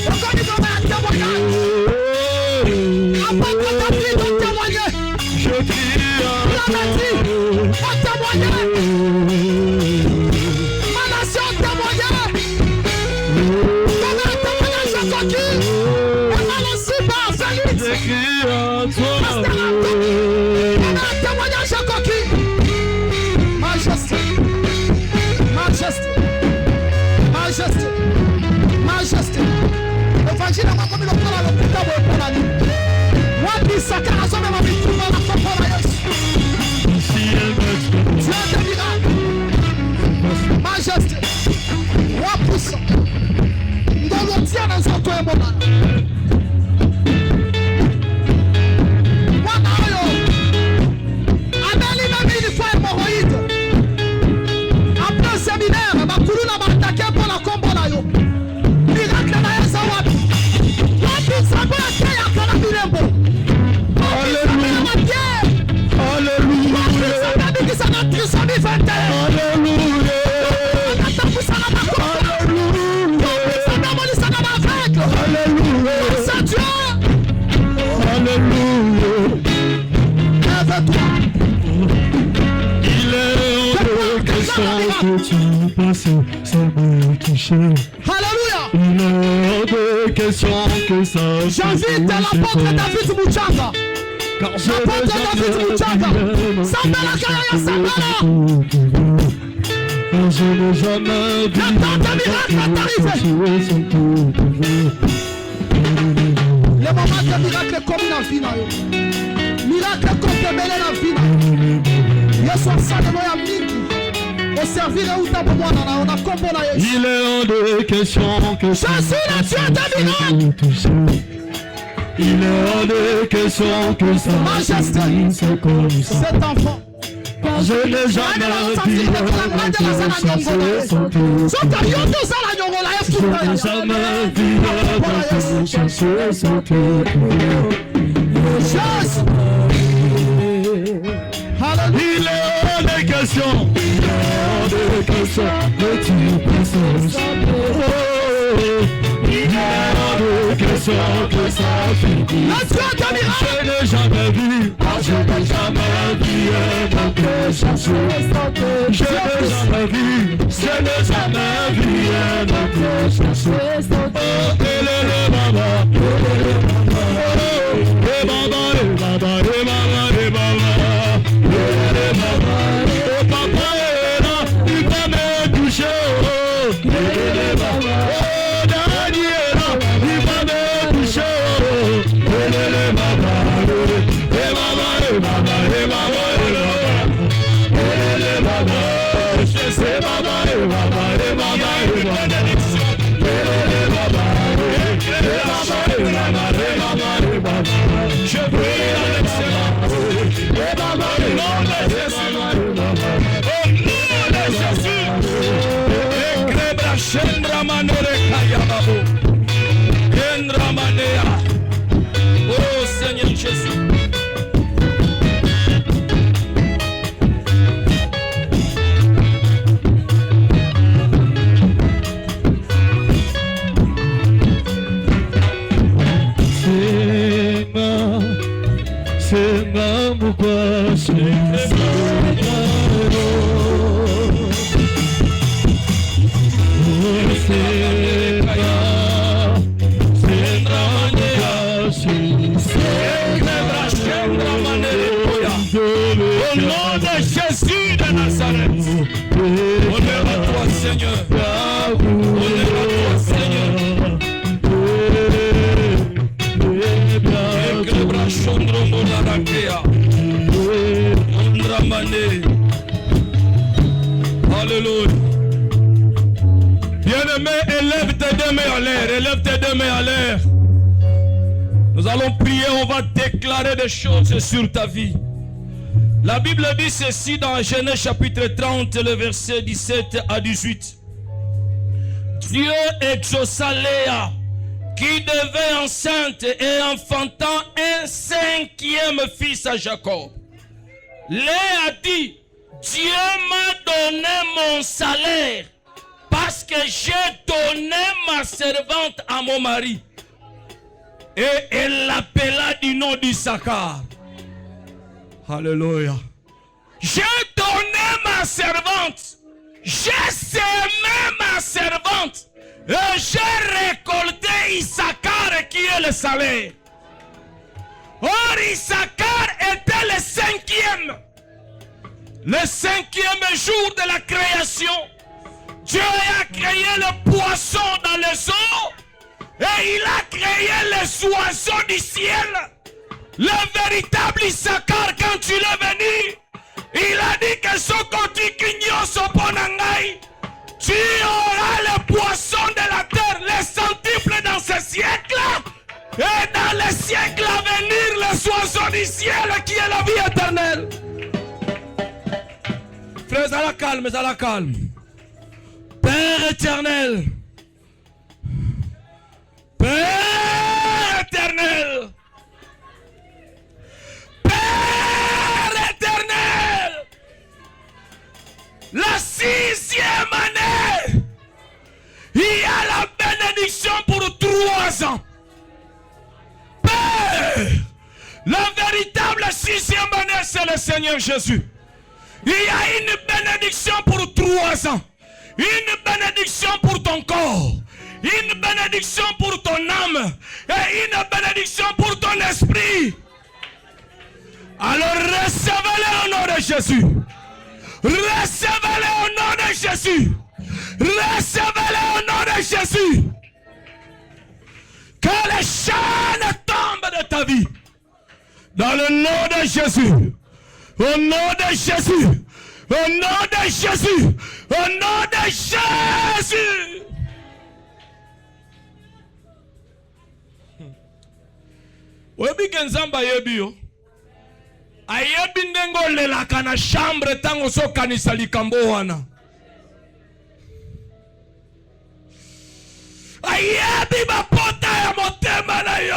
Encore une fois, à témoignage. Je crie à témoigner. Ma nation témoignait. Comment témoignage à Koki? Et ma nation par Félix. Je crie à toi. Comment témoignage à Koki? Majesté. Majesté. Majesté. Majesté. Évangile à moi comme il le prend à l'hôpital pour la nuit. Wapi Sakara somme ma vie tout dans la foi Yesu. Dieu de miracle. Majesté. Wapusa. Ndolo tia na nzoto ya mwana. Wana oyo. Ameli memi ni fois hémorroïde. Après séminaire, bakulu na batake pour la combo na yo. Miracle na yesa wapi. Wapi sabo ya kaya kana birembo.
Que tu passes sans me toucher.
Alléluia.
Il est hors de question que ça.
J'invite l'apôtre David Mouchanga. L'apôtre David Mouchanga. Sambala Kaya Sambala.
Je n'ai jamais vu.
Le temps de miracle va t'arriver. Le moment de miracle est comme dans la vie. Miracle comme te mêler la vie. Yesu asane moya mingi. Au servir où t'as pour moi, on a combo la Yesu.
Il est hors de question que
je suis le Dieu de miracle.
Il est hors de question que ça finisse comme ça.
Cet enfant.
Je n'ai jamais vu un homme chercher son cœur. Je n'ai jamais vu un homme chercher son cœur. Il est hors de question. Il est hors de question que tu penses. Il est hors de question que ça finisse. Je n'ai jamais vu. Je n'ai jamais vu un homme chercher son cœur. Je n'ai jamais vu. Je n'ai jamais vu un homme chercher son cœur. Oh, baba. Je prie à l'excellence. Oh Seigneur Jésus. C'est ma pourquoi au nom de Jésus de Nazareth. Honneur à toi, Seigneur. Honneur à toi, Seigneur. Alléluia. Bien-aimé, élève tes deux mains en l'air. Élève tes deux mains en l'air. Nous allons prier, on va déclarer des choses sur ta vie. La Bible dit ceci dans Genèse chapitre 30, le verset 17 à 18. Dieu exauça Léa, qui devait enceinte et enfantant un cinquième fils à Jacob. Léa dit, Dieu m'a donné mon salaire parce que j'ai donné ma servante à mon mari. Et elle l'appela du nom d'Issachar. Alléluia. J'ai donné ma servante. J'ai semé ma servante. Et j'ai récolté Issachar qui est le salaire. Or Issachar était le cinquième. Le cinquième jour de la création. Dieu a créé le poisson dans les eaux. Et il a créé les oiseaux du ciel. Le véritable Issachar, quand tu l'es venu, il a dit que ce côté tu auras le poisson de la terre, les centuples dans ce siècle. Et dans les siècles à venir, les oiseaux du ciel qui est la vie éternelle. Frères, à la calme. Père éternel. Père éternel. Père éternel. La 6e année, il y a la bénédiction pour 3 ans. Père, la véritable 6e année, c'est le Seigneur Jésus. Il y a une bénédiction pour 3 ans. Une bénédiction pour ton corps. Une bénédiction pour ton âme. Et une bénédiction pour ton esprit. Alors recevez-le au nom de Jésus. Recevez-le au nom de Jésus. Recevez-le au nom de Jésus. Que les chaînes tombent de ta vie. Dans le nom de Jésus. Au nom de Jésus. Au nom de Jésus. Au nom de Jésus. Oyebi ke Nzambe ayebi yo. Ayebi ndenge olelaka na chambre tango sokanisa likambo wana. Ayebi bapota ya motema na yo.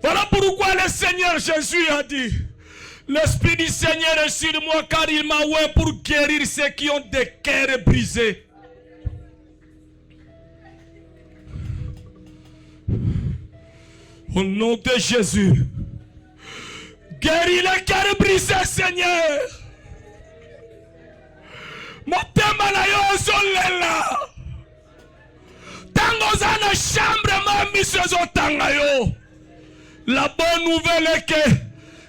Voilà pourquoi le Seigneur Jésus a dit, l'Esprit du Seigneur est sur moi car il m'a oint pour guérir ceux qui ont des cœurs brisés. Au nom de Jésus, guéris les cœurs brisés, Seigneur. Motema na yo zolela. Tango za na chambre ma misezo tanga yo. La bonne nouvelle est que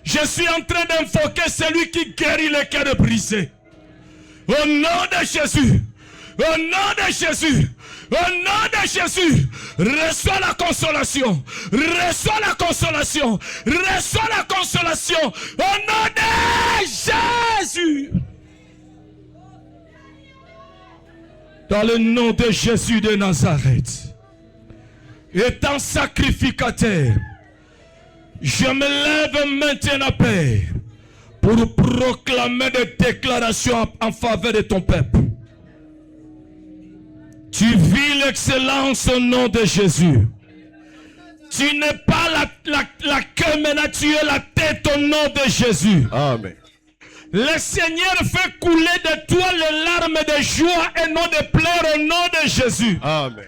je suis en train d'invoquer celui qui guérit les cœurs brisés. Au nom de Jésus, au nom de Jésus, au nom de Jésus, reçois la consolation, reçois la consolation, reçois la consolation. Au nom de Jésus. Dans le nom de Jésus de Nazareth, étant sacrificateur, je me lève maintenant, Père, pour proclamer des déclarations en faveur de ton peuple. Tu vis l'excellence au nom de Jésus. Tu n'es pas la queue, maintenant tu es la tête au nom de Jésus.
Amen.
Le Seigneur fait couler de toi les larmes de joie et non de pleurs au nom de Jésus.
Amen.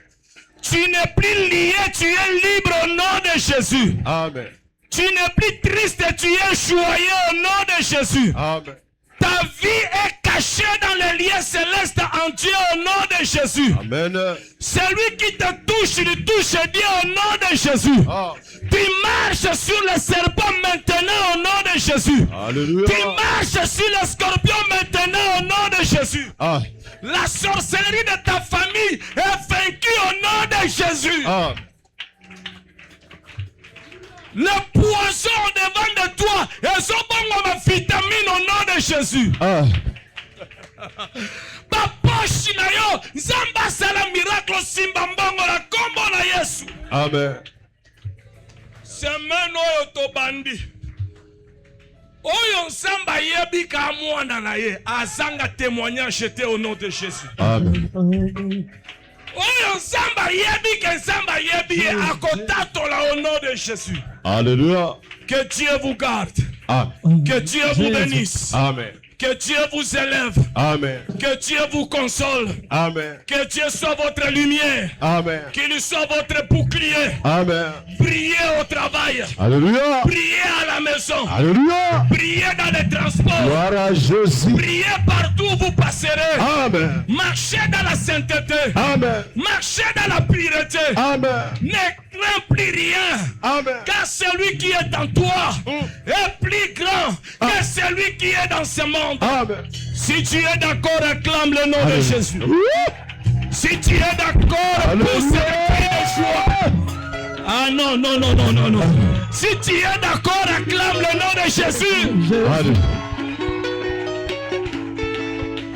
Tu n'es plus lié, tu es libre au nom de Jésus.
Amen.
Tu n'es plus triste, tu es joyeux au nom de Jésus.
Amen.
Ta vie est cachée dans les lieux célestes en Dieu au nom de Jésus.
Amen.
Celui qui te touche, il touche Dieu au nom de Jésus.
Ah.
Tu marches sur le serpent maintenant au nom de Jésus.
Alléluia.
Tu marches sur le scorpion maintenant au nom de Jésus.
Ah.
La sorcellerie de ta famille est vaincue au nom de Jésus.
Ah.
Le poison devant de toi, ils sont bons ma vitamine au nom de Jésus.
Ah.
Pa poche na yo, Nzamba sala miracle simba mbongo la kombo na Yesu.
Amen.
Semaine oyo to bandi. Oyo Nzamba yebi ka mwana na ye, azanga témoignage jeté au nom de Jésus.
Amen.
Oyo Nzamba yebi ke Nzamba yebi akotatola au nom de Jésus.
Alléluia.
Que Dieu vous garde.
Amen.
Que Dieu vous bénisse.
Amen.
Que Dieu vous élève.
Amen.
Que Dieu vous console.
Amen.
Que Dieu soit votre lumière.
Amen.
Qu'il soit votre bouclier.
Amen.
Priez au travail.
Alléluia.
Priez à la maison.
Alléluia.
Priez dans les transports.
Gloire à Jésus.
Priez partout où vous passerez.
Amen.
Marchez dans la sainteté.
Amen.
Marchez dans la pureté.
Amen.
Ne crains plus rien.
Amen.
Car celui qui est en toi est plus grand que celui qui est dans ce monde.
Amen.
Si tu es d'accord, acclame le nom de Jésus. Si tu es d'accord, pousse le cri de joie. Ah non, non, non, non, non, non. Si tu es d'accord, acclame le nom de Jésus.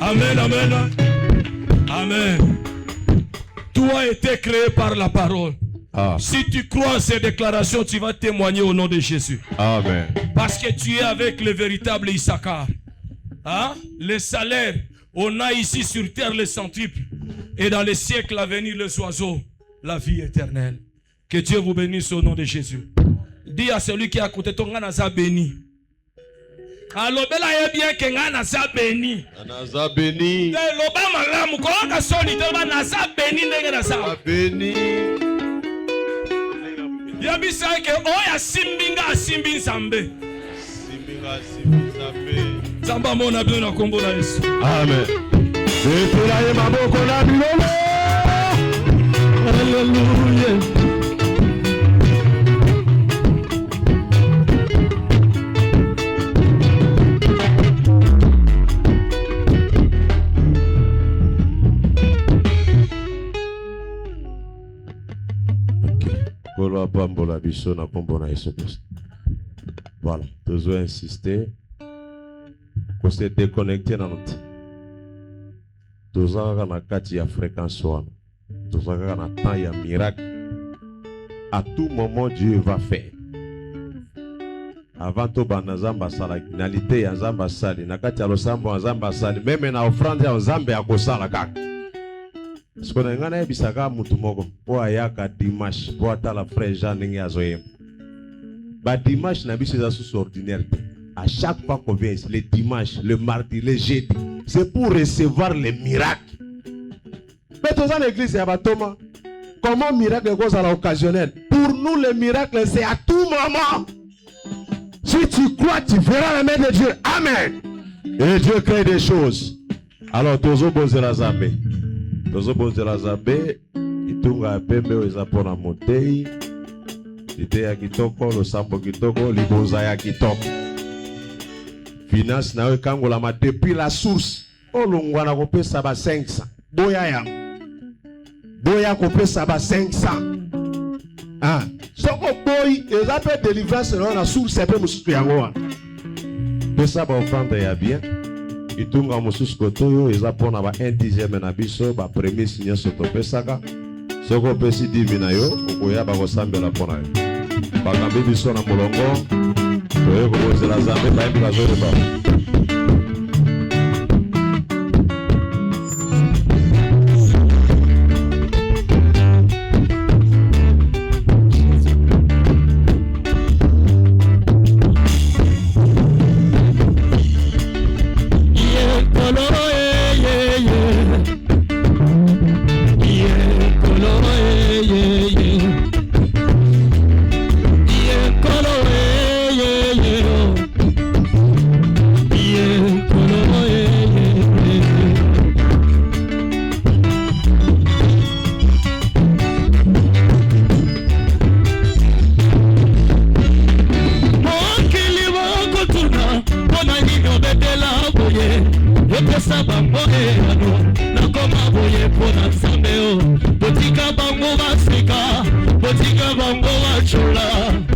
Amen, amen. Amen. Tout a été créé par la parole.
Ah.
Si tu crois à ces déclarations, tu vas témoigner au nom de Jésus.
Amen.
Parce que tu es avec le véritable Issachar. Hein? Les salaires, on a ici sur terre les centuples. Et dans les siècles à venir, les oiseaux, la vie éternelle. Que Dieu vous bénisse au nom de Jésus. Dis à celui qui est à côté de toi, Nganaza béni. Alors, bela est bien que Nganaza béni.
Nganaza béni.
L'Obama l'amour, comment on sonne, Nganaza béni, Nganaza
béni.
Yabisa ke oya simbinga simbi nzambe.
Simbinga simbi nzambe.
Nzamba mona bien na kombo na Yesu.
Amen. Etola ye maboko na bilolo. Hallelujah. Voilà, besoin d'insister pour se déconnecter dans notre tozanga na kati ya fréquence wana tozanga na temps ya miracle À tout moment, Dieu va faire. Avant tout, Banazamba Sala, finalité, Yazamba Sali, Nakati Alosambo, Yazamba Sali, même na offrande, Yazamba Yakosala Kak. Parce qu'on a un bisaka Mutumogo, pour Ayaka Dimash, pour Atala frère Jean Ningazoyem. Bah, Dimash n'a pas de sous ordinaire. À chaque fois qu'on vient, le dimanche, le mardi, le jeudi, c'est pour recevoir les miracles. Mais dans l'église, il y a Thomas. Comment miracle est à l'occasionnel? Pour nous, le miracle, c'est à tout moment. Si tu crois, tu verras la main de Dieu. Amen. Et Dieu crée des choses. Alors, Tozo Bozela Zambe. Tozo Bozela Zambe, Itunga Pembe, Izapona Motei, Ite Kitoko, le Sambo Kitoko, Liboza ya Kitoko. Finance na kangola ma depuis la source. Olungwana kopesa ba 500. Boya ya. Boya kopesa ba 500. Ah, soko boy, ezape délivrance na la source pe mususu yango. Pesa ba offrande ya bien. Itunga mususu kotoyo ezapona ba 1/10 na biso ba premier signe soto pesaka. Soko pesi 10 na yo, okoya ba kosambela pona yo. Ba kambi biso na molongo. Toyo kobozela Zambe bayebi bazoyeba.
Botika bango basika, botika bango bachola.